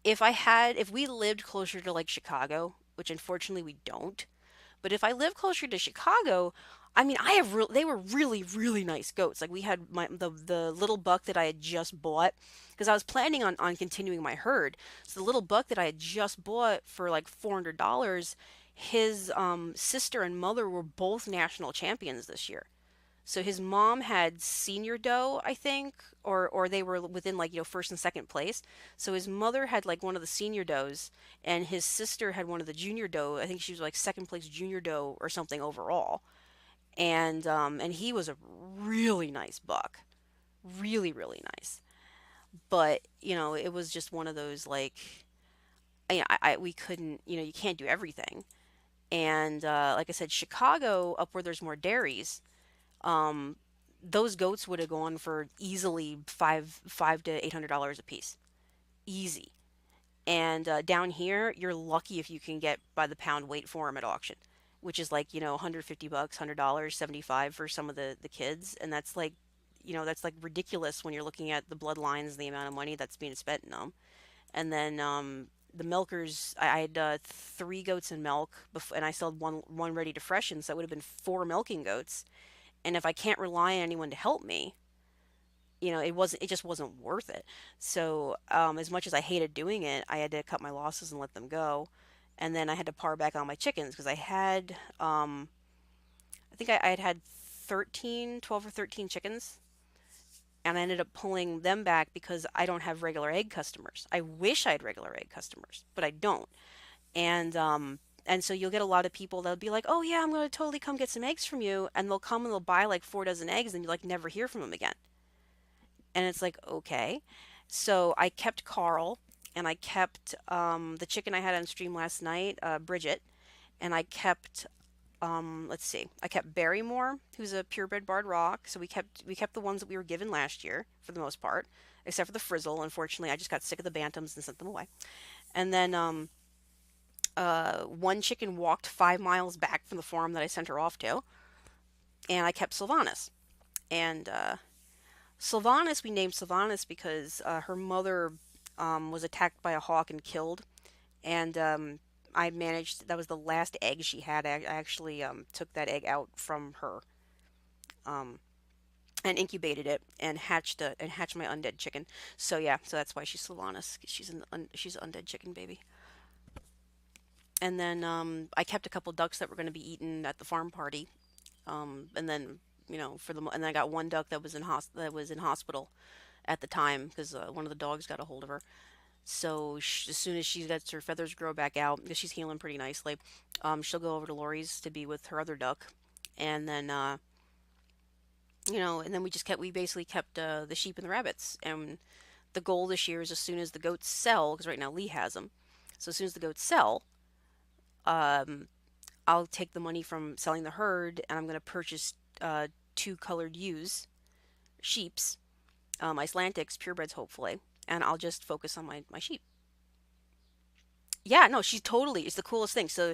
if we lived closer to like Chicago, which unfortunately we don't, but if I live closer to Chicago, I mean, they were really really nice goats. Like we had the little buck that I had just bought because I was planning on continuing my herd. So the little buck that I had just bought for like $400, his sister and mother were both national champions this year. So his mom had senior doe, I think, or they were within like first and second place. So his mother had like one of the senior does, and his sister had one of the junior doe. I think she was like second place junior doe or something overall. And he was a really nice buck, really really nice. But it was just one of those like we couldn't, you can't do everything. And like I said, Chicago, up where there's more dairies, um, those goats would have gone for easily five to $800 a piece, easy. And down here, you're lucky if you can get by the pound weight for them at auction, which is like 150 bucks, $100, 75 for some of the kids, and that's like that's like ridiculous when you're looking at the bloodlines and the amount of money that's being spent in them. And then the milkers, I had 3 goats in milk, and I still had one ready to freshen, so it would have been 4 milking goats. And if I can't rely on anyone to help me, it just wasn't worth it. So as much as I hated doing it, I had to cut my losses and let them go. And then I had to par back on my chickens because I think I had 12 or 13 chickens, and I ended up pulling them back because I don't have regular egg customers. I wish I had regular egg customers, but I don't. And so you'll get a lot of people that'll be like, "Oh yeah, I'm going to totally come get some eggs from you," and they'll come and they'll buy like 4 dozen eggs, and you like never hear from them again. And it's like, okay. So I kept Carl, and I kept the chicken I had on stream last night, Bridget, and I kept let's see, I kept Barrymore, who's a purebred barred rock. So we kept the ones that we were given last year for the most part, except for the Frizzle. Unfortunately, I just got sick of the bantams and sent them away. And then one chicken walked 5 miles back from the farm that I sent her off to, and I kept Sylvanas. And Sylvanas, we named Sylvanas because her mother was attacked by a hawk and killed, and I managed. That was the last egg she had. I actually took that egg out from her um, and incubated it and hatched my undead chicken. So yeah, so that's why she's Sylvanas. 'Cause she's an undead chicken baby. And then I kept a couple ducks that were going to be eaten at the farm party. And then and then I got one duck that was that was in hospital at the time because one of the dogs got a hold of her. So as soon as she lets her feathers grow back out, because she's healing pretty nicely, she'll go over to Lori's to be with her other duck, and then and then we basically kept the sheep and the rabbits. And the goal this year is as soon as the goats sell, because right now Lee has them. So as soon as the goats sell, um, I'll take the money from selling the herd, and I'm going to purchase two colored ewes, sheeps, Icelandics, purebreds hopefully, and I'll just focus on my sheep. Yeah, no, she's totally. It's the coolest thing. So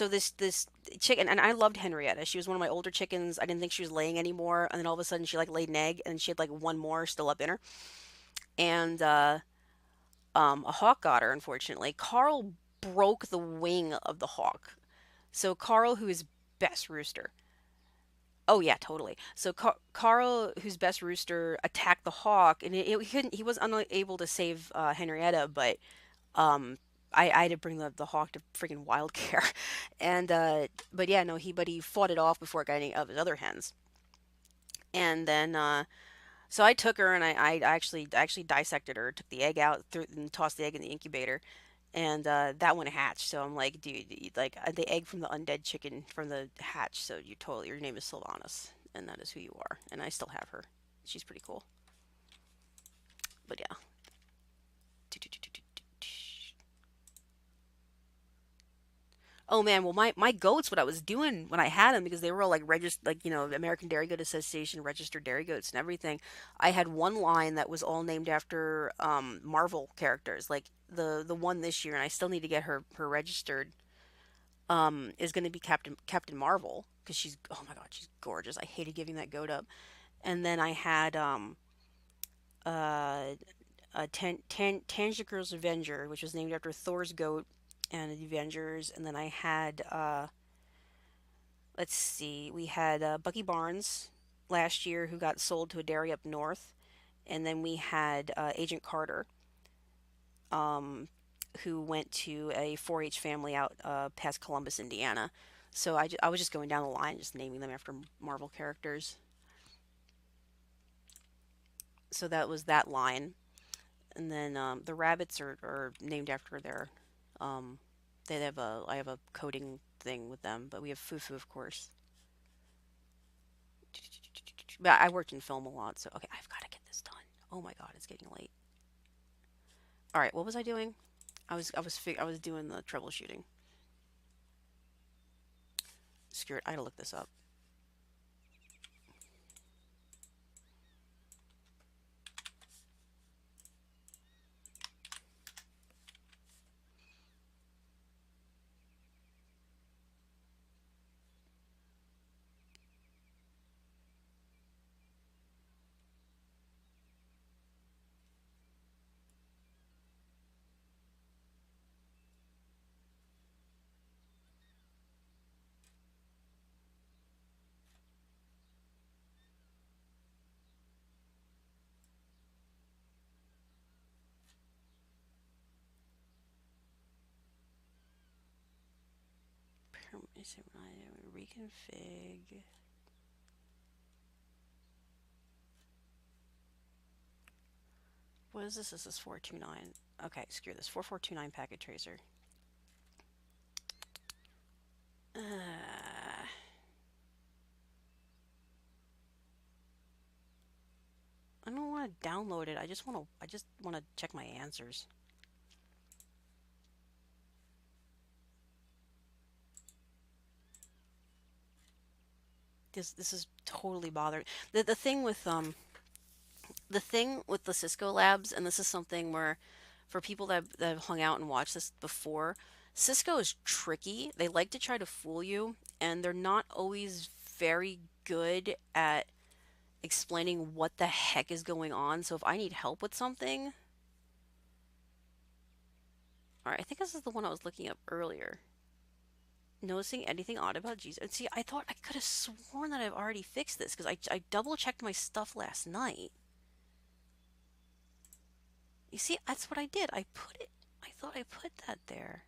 this chicken, and I loved Henrietta. She was one of my older chickens. I didn't think she was laying anymore, and then all of a sudden she like laid an egg, and she had like one more still up in her. And a hawk got her. Unfortunately, Carl broke the wing of the hawk. So Carl, who is best rooster. Oh yeah, totally. So Carl, who's best rooster, attacked the hawk, and he couldn't. He was unable to save Henrietta, but um I had to bring the hawk to freaking wild care. And but yeah, no, he fought it off before it got any of his other hens. And then so I took her and I actually dissected her, took the egg out, and tossed the egg in the incubator. And that one hatched. So I'm like, dude, like the egg from the undead chicken from the hatch. So your name is Sylvanas, and that is who you are. And I still have her. She's pretty cool. But yeah. Oh man, well my goats, what I was doing when I had them, because they were all like registered, like American Dairy Goat Association registered dairy goats and everything. I had one line that was all named after Marvel characters, like the one this year, and I still need to get her registered. Is going to be Captain Marvel, because she's, oh my god, she's gorgeous. I hated giving that goat up. And then I had uh Tanjigirl's Avenger, which was named after Thor's goat and the Avengers. And then I had let's see, we had Bucky Barnes last year, who got sold to a dairy up north. And then we had Agent Carter, um, who went to a 4-H family out past Columbus, Indiana. So I was just going down the line, just naming them after Marvel characters. So that was that line. And then the rabbits are named after their. Um, they have I have a coding thing with them, but we have Fufu, of course. But I worked in film a lot, so okay, I've got to get this done. Oh my god, it's getting late. All right, what was I doing? I was doing the troubleshooting. Screw it, I gotta look this up. Reconfig. What is this? This is 429. Okay, screw this. 4429 packet tracer. I don't want to download it. I just want to check my answers. This is totally bothering. The thing with the Cisco labs, and this is something where, for people that have hung out and watched this before, Cisco is tricky. They like to try to fool you, and they're not always very good at explaining what the heck is going on. So if I need help with something, all right, I think this is the one I was looking up earlier. Noticing anything odd about Jesus? And see, I thought I could have sworn that I've already fixed this, because I double checked my stuff last night. You see, that's what I did. I thought I put that there.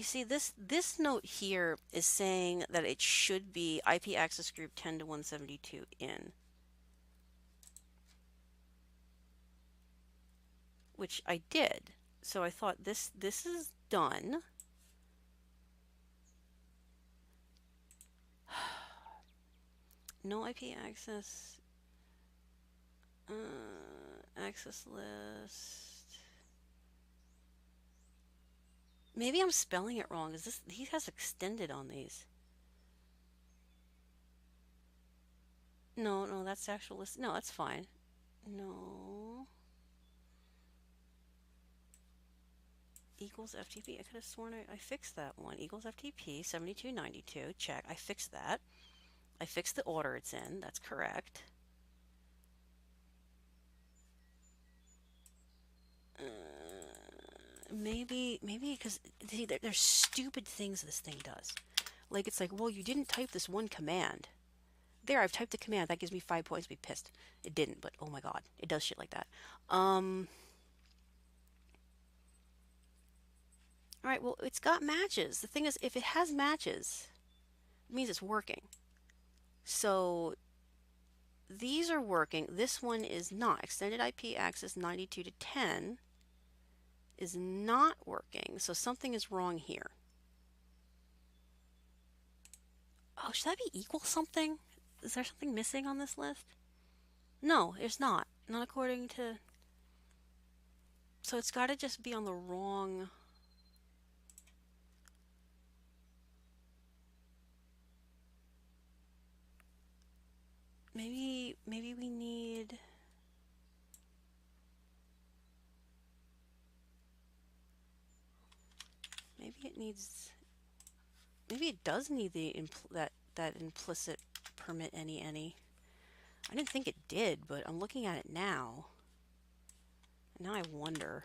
You see, this note here is saying that it should be IP access group 10 to 172 in, which I did. So I thought this is done. No IP access. Access list. Maybe I'm spelling it wrong. Is this, he has extended on these? No, no, that's the actual list. No, that's fine. No. Equals FTP. I could have sworn I fixed that one. Equals FTP 7292. Check. I fixed that. I fixed the order it's in. That's correct. Maybe because see, there's stupid things this thing does. Like it's like, well, you didn't type this one command. There, I've typed the command. That gives me 5 points. Be pissed. It didn't, but oh my god, it does shit like that. All right. Well, it's got matches. The thing is, if it has matches, it means it's working. So these are working. This one is not. Extended IP access 92 to 10 is not working. So something is wrong here. Oh, should that be equal something? Is there something missing on this list? No, it's not. Not according to... So it's got to just be on the wrong... Maybe we need... Maybe it needs... Maybe it does need the that implicit permit any. I didn't think it did, but I'm looking at it now. Now I wonder.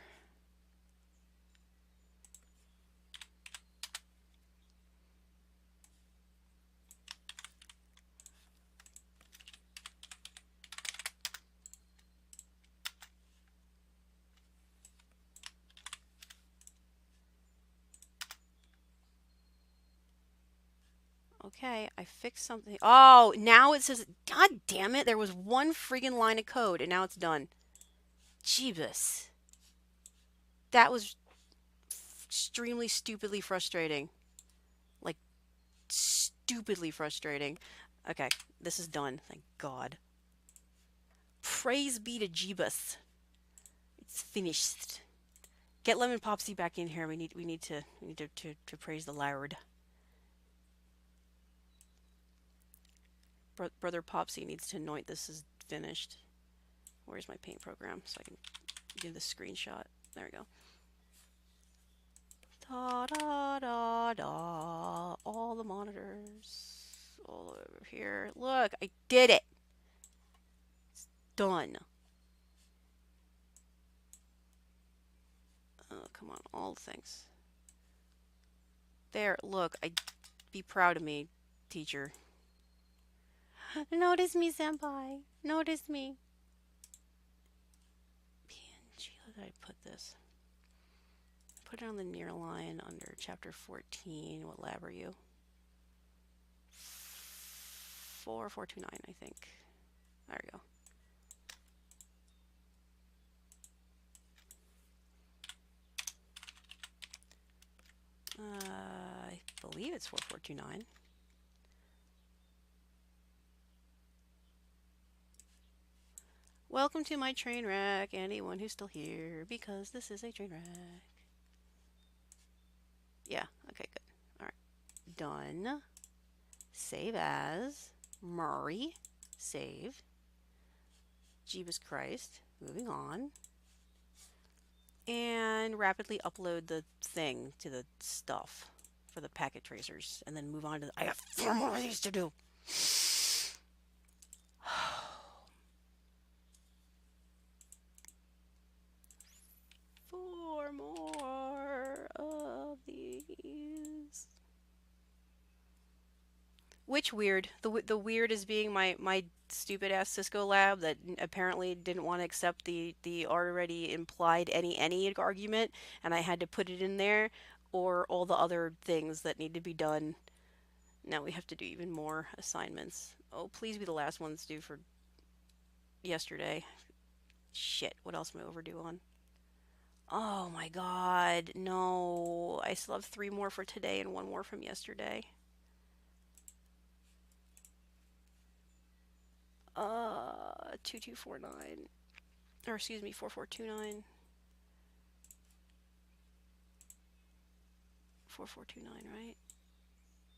Okay, I fixed something. Oh, now it says, God damn it, there was one friggin' line of code and now it's done. Jeebus. That was extremely stupidly frustrating. Like, stupidly frustrating. Okay, this is done. Thank God. Praise be to Jeebus. It's finished. Get Lemon Popsy back in here. We need to praise the Lord. Brother Popsy needs to anoint this is finished. Where's my paint program so I can give the screenshot? There we go. Da da da da. All the monitors. All over here. Look, I did it. It's done. Oh, come on, all the things. There, look, be proud of me, teacher. Notice me, senpai. Notice me. PNG, where did I put this? Put it on the near line under chapter 14. What lab are you? 4429, I think. There we go. I believe it's 4429. Welcome to my train wreck, anyone who's still here, because this is a train wreck. Yeah, okay, good. Alright, done. Save as. Murray. Save. Jeebus Christ. Moving on. And rapidly upload the thing to the stuff for the packet tracers, and then move on to I have 4 more of these to do. 4 more of these. Which weird? The weird is being my stupid ass Cisco lab that apparently didn't want to accept the already implied any argument, and I had to put it in there. or all the other things that need to be done. Now we have to do even more assignments. Oh, please be the last ones due for yesterday. Shit, what else am I overdue on? Oh my god, no. I still have 3 more for today and 1 more from yesterday. 2249. Or excuse me, 4429. 4429, right?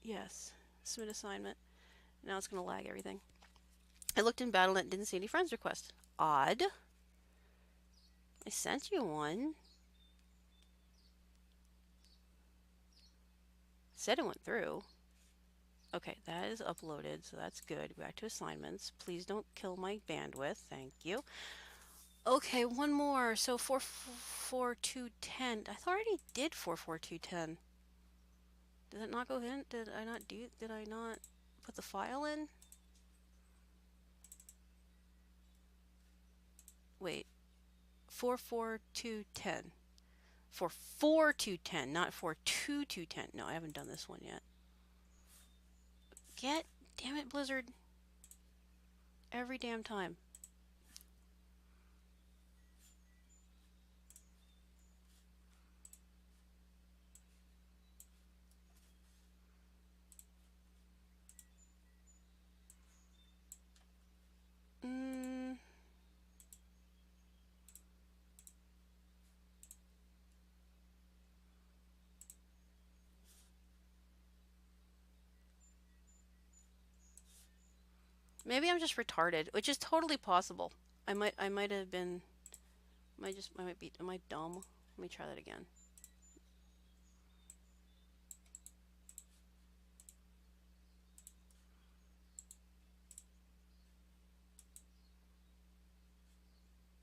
Yes. Submit assignment. Now it's going to lag everything. I looked in Battle.net and didn't see any friends requests. Odd. I sent you one. Said it went through. Okay, that is uploaded, so that's good. Back to assignments. Please don't kill my bandwidth. Thank you. Okay, one more. So 44210. I thought I already did 44210. Did it not go in? Did I not put the file in? Wait. 44210. 44210, not 42210. No, I haven't done this one yet. Damn it, Blizzard. Every damn time. Maybe I'm just retarded, which is totally possible. I might have been, am I dumb? Let me try that again.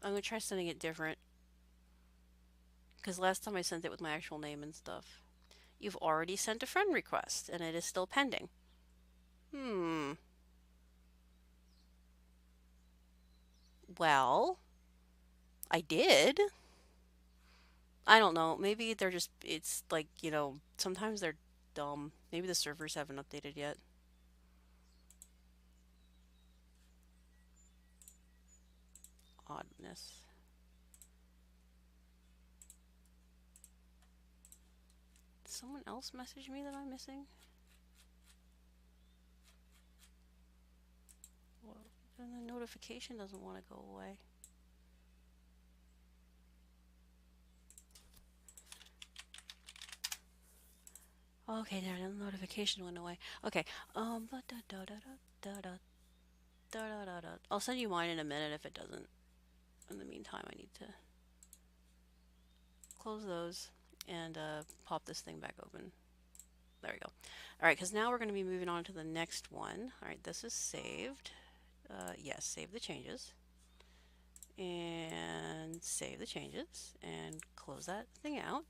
I'm gonna try sending it different. Because last time I sent it with my actual name and stuff. You've already sent a friend request, and it is still pending. Well, I did. I don't know. Maybe they're just, it's like, sometimes they're dumb. Maybe the servers haven't updated yet. Oddness. Did someone else message me that I'm missing? Well, then the notification doesn't want to go away. Okay, there, the notification went away. Okay, I'll send you mine in a minute if it doesn't. In the meantime, I need to close those and pop this thing back open. There we go. All right, because now we're going to be moving on to the next one. All right, this is saved. Yes, save the changes. And save the changes and close that thing out.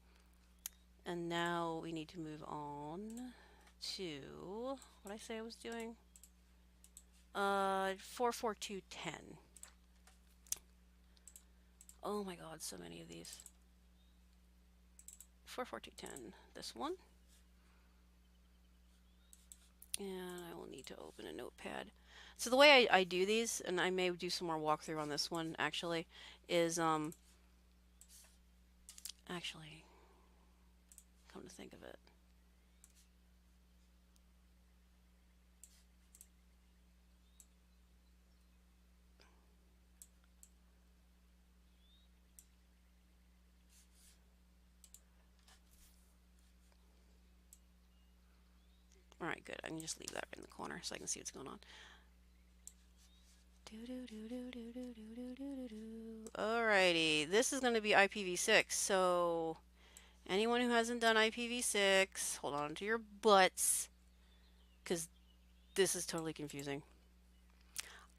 And now we need to move on to what I say I was doing. 44210. Oh my god, so many of these. 44210. This one. And I will need to open a notepad. So the way I do these, and I may do some more walkthrough on this one actually, is actually, come to think of it. Alright, good. I can just leave that in the corner so I can see what's going on. Alrighty, this is going to be IPv6, so anyone who hasn't done IPv6, hold on to your butts, because this is totally confusing.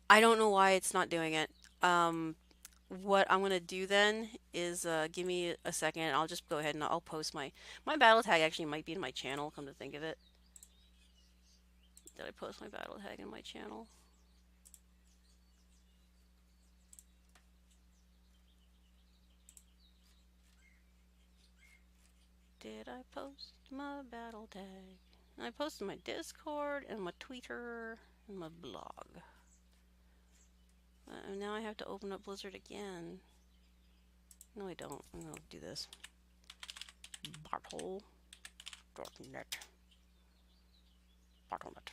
I don't know why it's not doing it. What I'm going to do then is, give me a second, I'll just go ahead and I'll post my battle tag actually might be in my channel, come to think of it. Did I post my battle tag in my channel? did I post my battle tag? I posted my Discord and my Twitter and my blog. Now I have to open up Blizzard again. No, I don't. I'm gonna do this. Battle.net. Battle.net.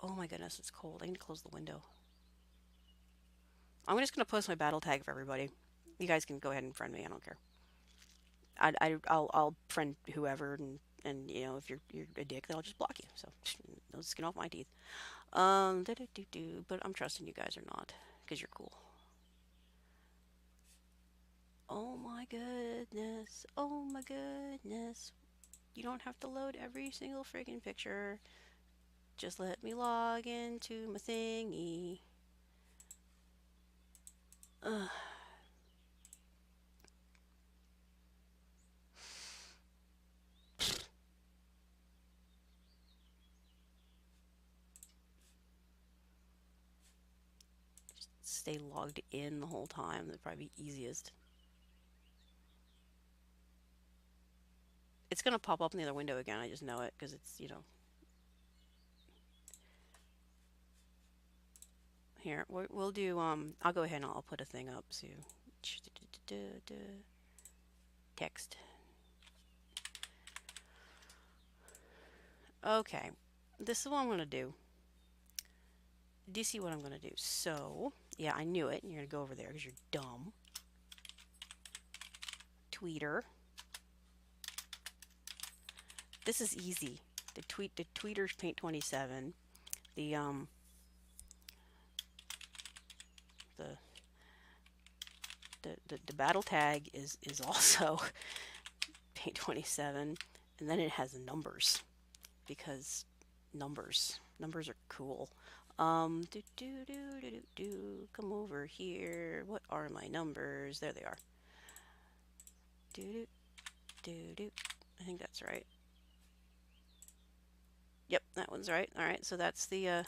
Oh my goodness, it's cold. I need to close the window. I'm just gonna post my battle tag for everybody. You guys can go ahead and friend me. I don't care. I'll friend whoever, and you know, if you're a dick, then I'll just block you. So no skin off my teeth. But I'm trusting you guys or not, because you're cool. Oh my goodness. Oh my goodness. You don't have to load every single freaking picture. Just let me log into my thingy. Ugh. Just stay logged in the whole time. That'd probably be easiest. It's gonna pop up in the other window again. I just know it because it's, you know. Here, we'll do, I'll go ahead and I'll put a thing up, so. Text. Okay, this is what I'm gonna do. Do you see what I'm gonna do? So, yeah, I knew it. You're gonna go over there because you're dumb. Tweeter. This is easy. The tweeter's paint 27. The the battle tag is also paint 27, and then it has numbers because numbers are cool. Come over here. What are my numbers? There they are. I think that's right. Yep, that one's right. All right, so that's the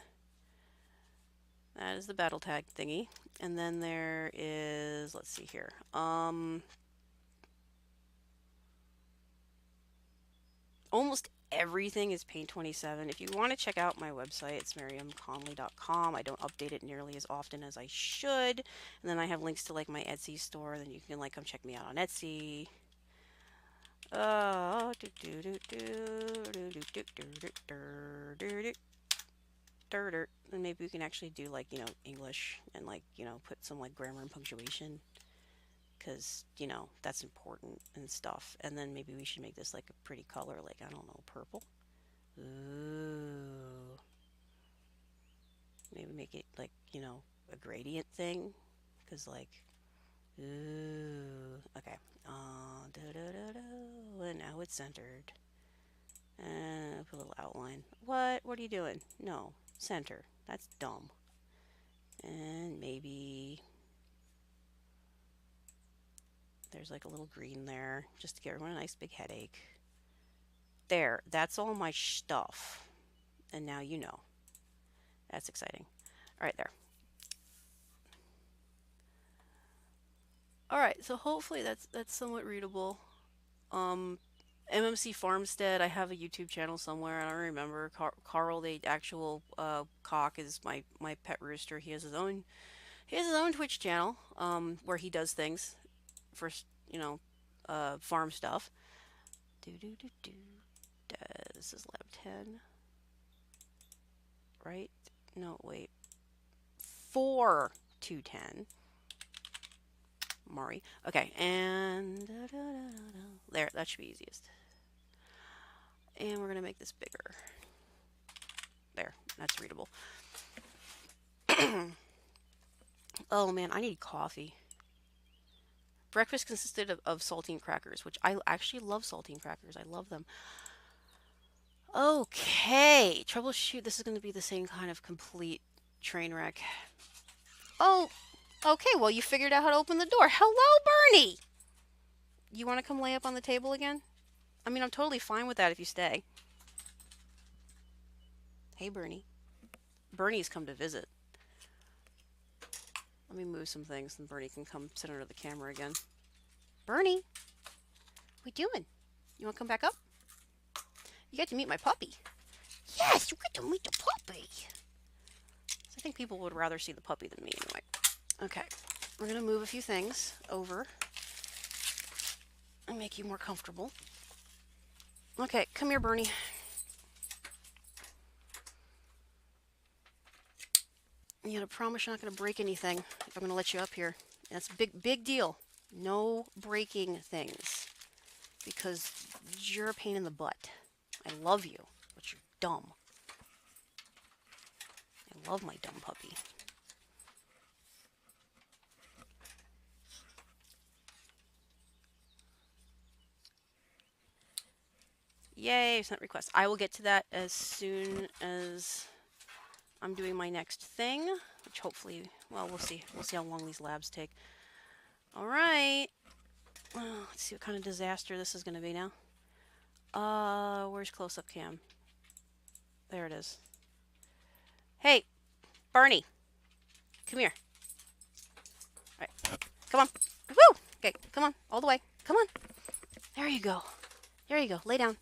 that is the battle tag thingy. And then there is, let's see here. Almost everything is paint 27. If you want to check out my website, it's miriamconley.com. I don't update it nearly as often as I should. And then I have links to like my Etsy store. Then you can like come check me out on Etsy. And maybe we can actually do like, you know, English and like, you know, put some like grammar and punctuation because, you know, that's important and stuff. And then maybe we should make this like a pretty color, like, I don't know, purple. Ooh. Maybe make it like, you know, a gradient thing because like, ooh. Okay. And now it's centered. And put a little outline. What are you doing? No. Center. That's dumb. And maybe there's like a little green there just to give everyone a nice big headache. There. That's all my stuff. And now you know. That's exciting. All right, there. All right, so hopefully that's somewhat readable. MMC Farmstead, I have a YouTube channel somewhere. I don't remember. Carl, the actual cock, is my pet rooster. He has his own Twitch channel where he does things for, you know, farm stuff. This is lab 10, right? No, wait. 4 to 10. Mari. Okay, and there, that should be easiest. And we're gonna make this bigger. There, that's readable. Oh man, I need coffee. Breakfast consisted of saltine crackers, which I actually love saltine crackers. I love them. Okay, troubleshoot. This is going to be the same kind of complete train wreck. Oh, okay, well, you figured out how to open the door. Hello, Bernie! You want to come lay up on the table again? I mean, I'm totally fine with that if you stay. Hey, Bernie. Bernie's come to visit. Let me move some things and Bernie can come sit under the camera again. Bernie, what you doing? You want to come back up? You get to meet my puppy. Yes, you get to meet the puppy. I think people would rather see the puppy than me anyway. Okay, we're going to move a few things over and make you more comfortable. Okay, come here, Bernie. You gotta promise you're not gonna break anything if I'm gonna let you up here. That's a big deal. No breaking things. Because you're a pain in the butt. I love you, but you're dumb. I love my dumb puppy. Yay, sent request. I will get to that as soon as I'm doing my next thing, which hopefully, well, we'll see. We'll see how long these labs take. All right. Let's see what kind of disaster this is going to be now. Where's close-up cam? There it is. Hey, Barney, come here. All right, come on. Woo! Okay, come on, all the way. Come on. There you go. There you go. Lay down.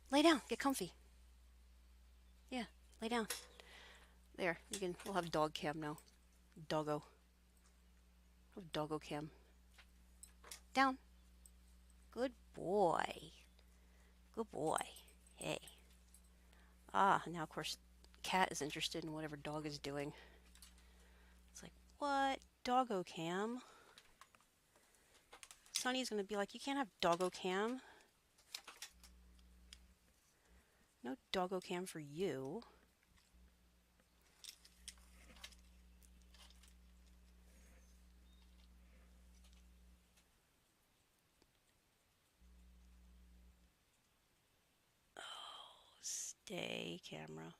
Lay down. Get comfy. Yeah, lay down. There, we'll have dog cam now. Doggo. Doggo cam. Down. Good boy. Good boy. Hey. Ah, now of course, Cat is interested in whatever dog is doing. It's like, what? Doggo cam? Sonny's gonna be like, you can't have doggo cam. No doggo cam for you. Oh, stay, camera.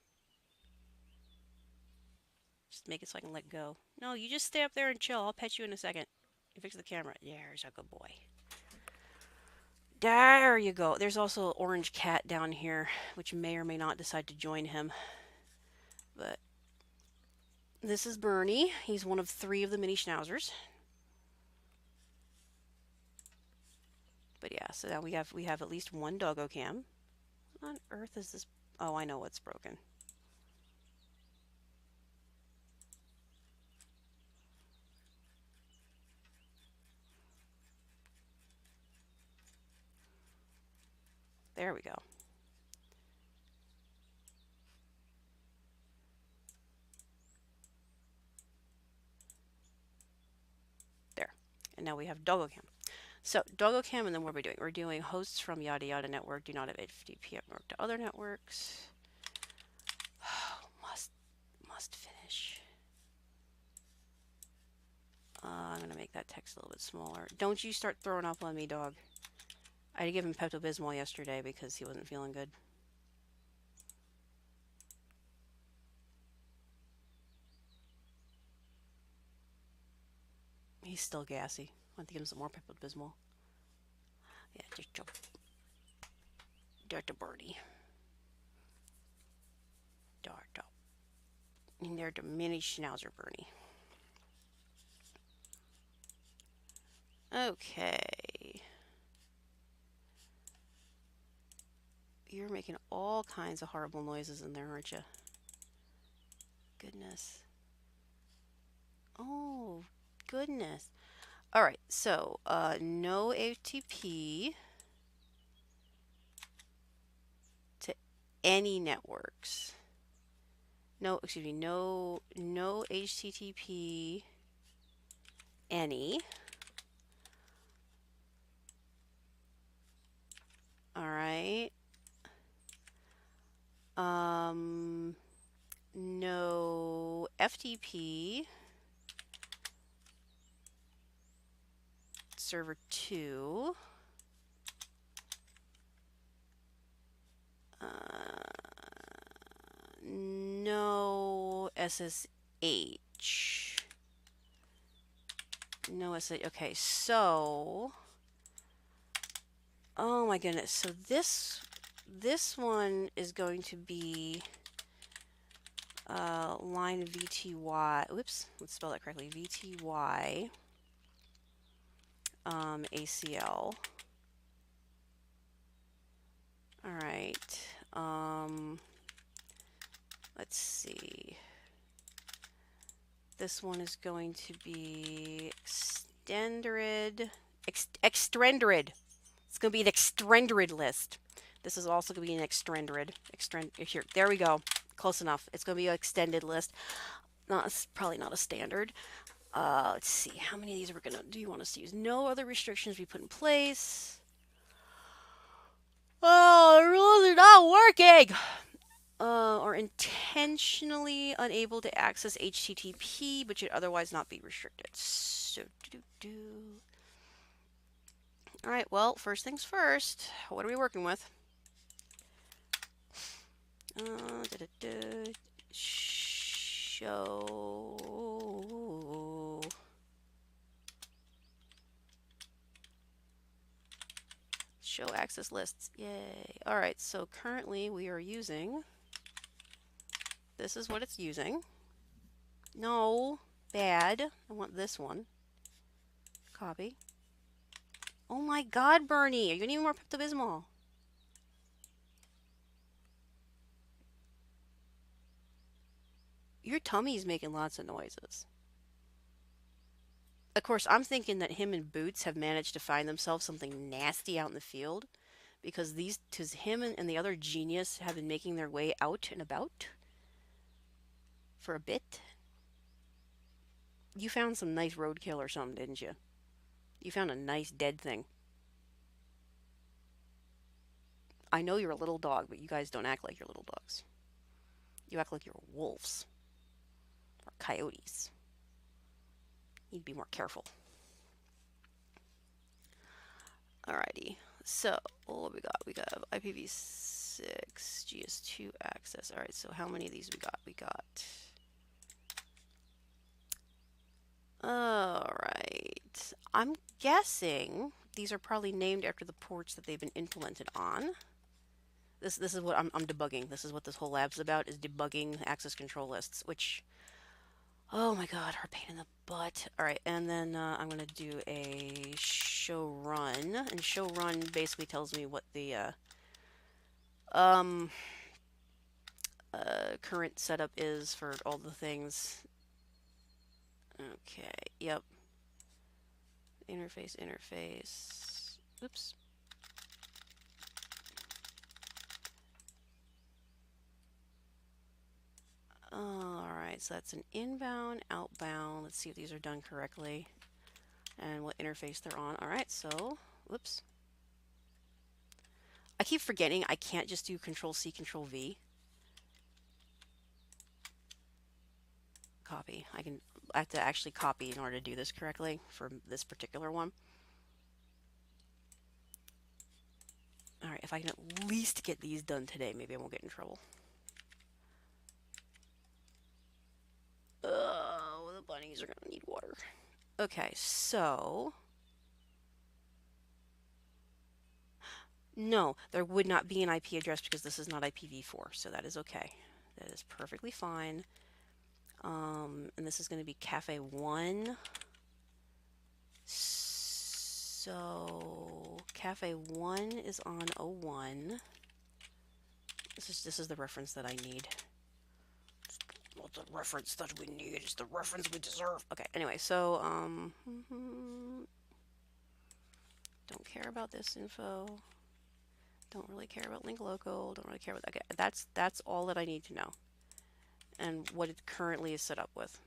Just make it so I can let go. No, you just stay up there and chill. I'll pet you in a second. You fix the camera. There's a good boy. There you go. There's also an orange cat down here, which may or may not decide to join him. But this is Bernie. He's one of 3 of the mini schnauzers. But yeah, so now we have at least one doggo cam. What on earth is this? Oh, I know what's broken. There we go. There. And now we have doggo cam. So doggo cam, and then what are we doing? We're doing hosts from yada yada network do not have FTP network to other networks. Must finish. I'm gonna make that text a little bit smaller. Don't you start throwing up on me, dog. I had to give him Pepto-Bismol yesterday because he wasn't feeling good. He's still gassy. I want to give him some more Pepto-Bismol. Yeah, just jump. Dirty birdie. Dart. And they're the mini schnauzer Bernie. Okay. You're making all kinds of horrible noises in there, aren't you? Goodness. Oh, goodness. All right, so no ATP to any networks. No, excuse me, no HTTP any. All right. No FTP server 2. No SSH. No SSH. Okay, so oh my goodness. So this one is going to be line VTY, oops, let's spell that correctly, VTY, ACL. All right, let's see. This one is going to be extended. Extended. It's going to be an extended list. This is also going to be an extended. Here, there we go. Close enough. It's going to be an extended list. It's probably not a standard. Let's see. How many of these do you want us to use? No other restrictions be put in place. Oh, the rules are not working. Or intentionally unable to access HTTP, but should otherwise not be restricted. So, all right, well, first things first. What are we working with? Show access lists. Yay. All right, so currently we are using, this is what it's using. No, bad. I want this one. Copy. Oh my God, Bernie, are you gonna need more Pepto-Bismol? Your tummy's making lots of noises. Of course, I'm thinking that him and Boots have managed to find themselves something nasty out in the field, because him and the other genius have been making their way out and about for a bit. You found some nice roadkill or something, didn't you? You found a nice dead thing. I know you're a little dog, but you guys don't act like you're little dogs. You act like you're wolves or coyotes. You'd be more careful. Alrighty, so what we got? We got IPv6, GS2 access. Alright, so how many of these we got? We got... Alright, I'm guessing these are probably named after the ports that they've been implemented on. This is what I'm debugging. This is what this whole lab's about, is debugging access control lists, which... Oh my God, her pain in the butt. All right, and then I'm gonna do a show run, and show run basically tells me what the current setup is for all the things. Okay, yep. Interface. Oops. Alright, so that's an inbound, outbound. Let's see if these are done correctly and what interface they're on. Alright, so, whoops. I keep forgetting I can't just do Control-C, Control-V. Copy. I have to actually copy in order to do this correctly for this particular one. Alright, if I can at least get these done today, maybe I won't get in trouble. Oh, the bunnies are gonna need water. Okay, so... No, there would not be an IP address because this is not IPv4, so that is okay. That is perfectly fine. And this is going to be Cafe 1. So, Cafe 1 is on 01. This is the reference that I need. Not the reference that we need, it's the reference we deserve. Okay, anyway, so, don't care about this info. Don't really care about link local. Don't really care about... Okay, that's all that I need to know. And what it currently is set up with.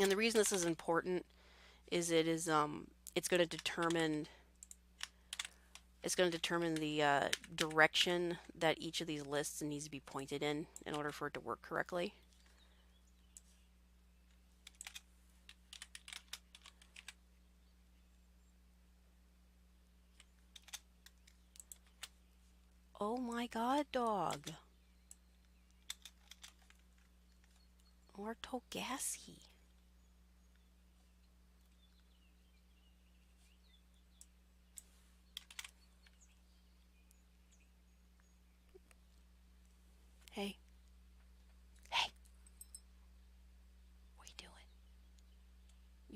And the reason this is important is it's going to determine the direction that each of these lists needs to be pointed in order for it to work correctly. Oh my God, dog. Orthogassy.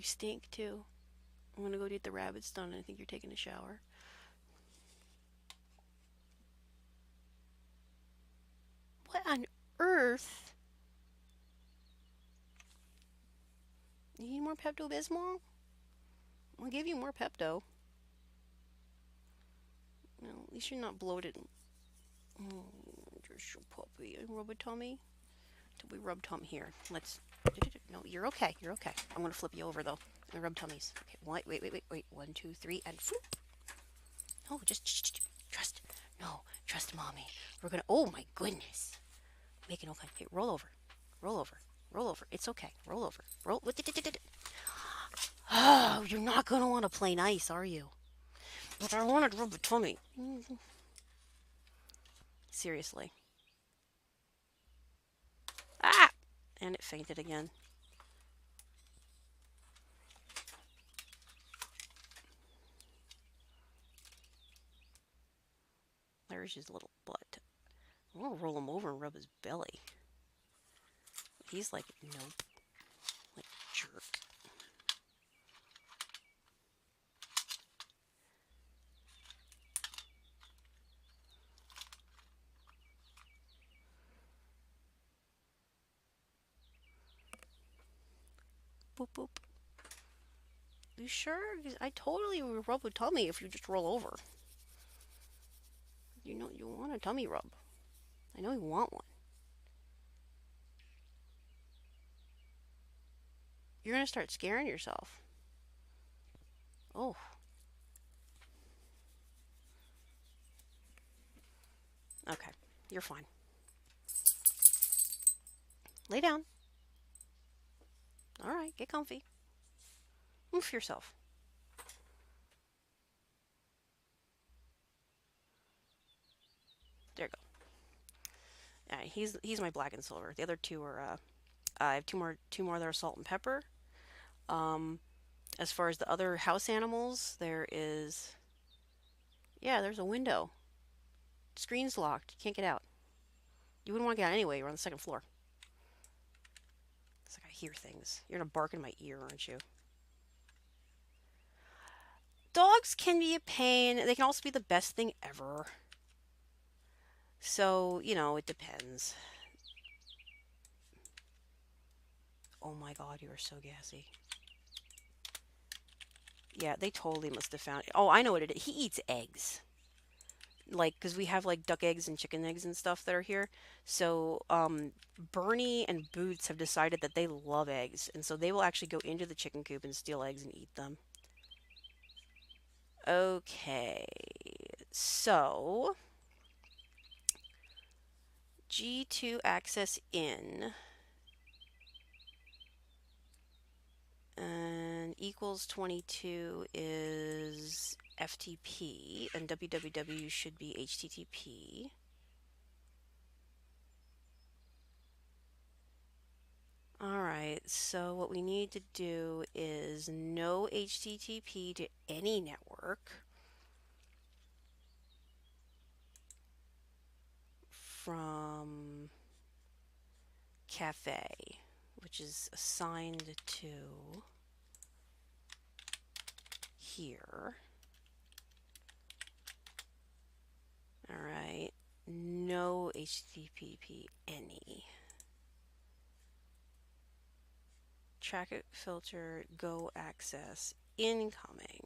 stink too. I'm gonna go get the rabbits done. I think you're taking a shower. What on earth? You need more Pepto-Bismol? I'll give you more Pepto. No, at least you're not bloated. Oh, just your puppy. Rub a tummy? Till we rub tummy here. Let's. No, you're okay. You're okay. I'm gonna flip you over though. And rub tummies. Okay. Wait. 1, 2, 3, and. No, just trust. No, trust mommy. We're gonna. Oh my goodness. Making okay. Hey, roll over. Roll over. Roll over. It's okay. Roll over. Roll. Oh, you're not gonna want to play nice, are you? But I wanted to rub the tummy. Seriously. Ah! And it fainted again. There's his little butt. I want to roll him over and rub his belly. He's like, nope. Like, jerk. Boop, boop. You sure? I totally would rub a tummy if you just roll over. You know, you want a tummy rub. I know you want one. You're gonna start scaring yourself. Oh. Okay. You're fine. Lay down. Alright, get comfy. Move yourself. There you go. He's my black and silver. The other two are I have two more that are salt and pepper. As far as the other house animals, there's a window. Screen's locked. You can't get out. You wouldn't want to get out anyway. You're on the second floor. It's like I hear things. You're gonna bark in my ear, aren't you? Dogs can be a pain. They can also be the best thing ever. So, it depends. Oh my god, you are so gassy. Yeah, they totally must have found it. Oh, I know what it is. He eats eggs. Like, because we have like duck eggs and chicken eggs and stuff that are here. So, Bernie and Boots have decided that they love eggs. And so they will actually go into the chicken coop and steal eggs and eat them. Okay. So, G2 access in. And equals 22 is FTP, and www should be HTTP. Alright, so what we need to do is no HTTP to any network from cafe, which is assigned to here. Alright, no HTTP any. Track it, filter, go access, incoming.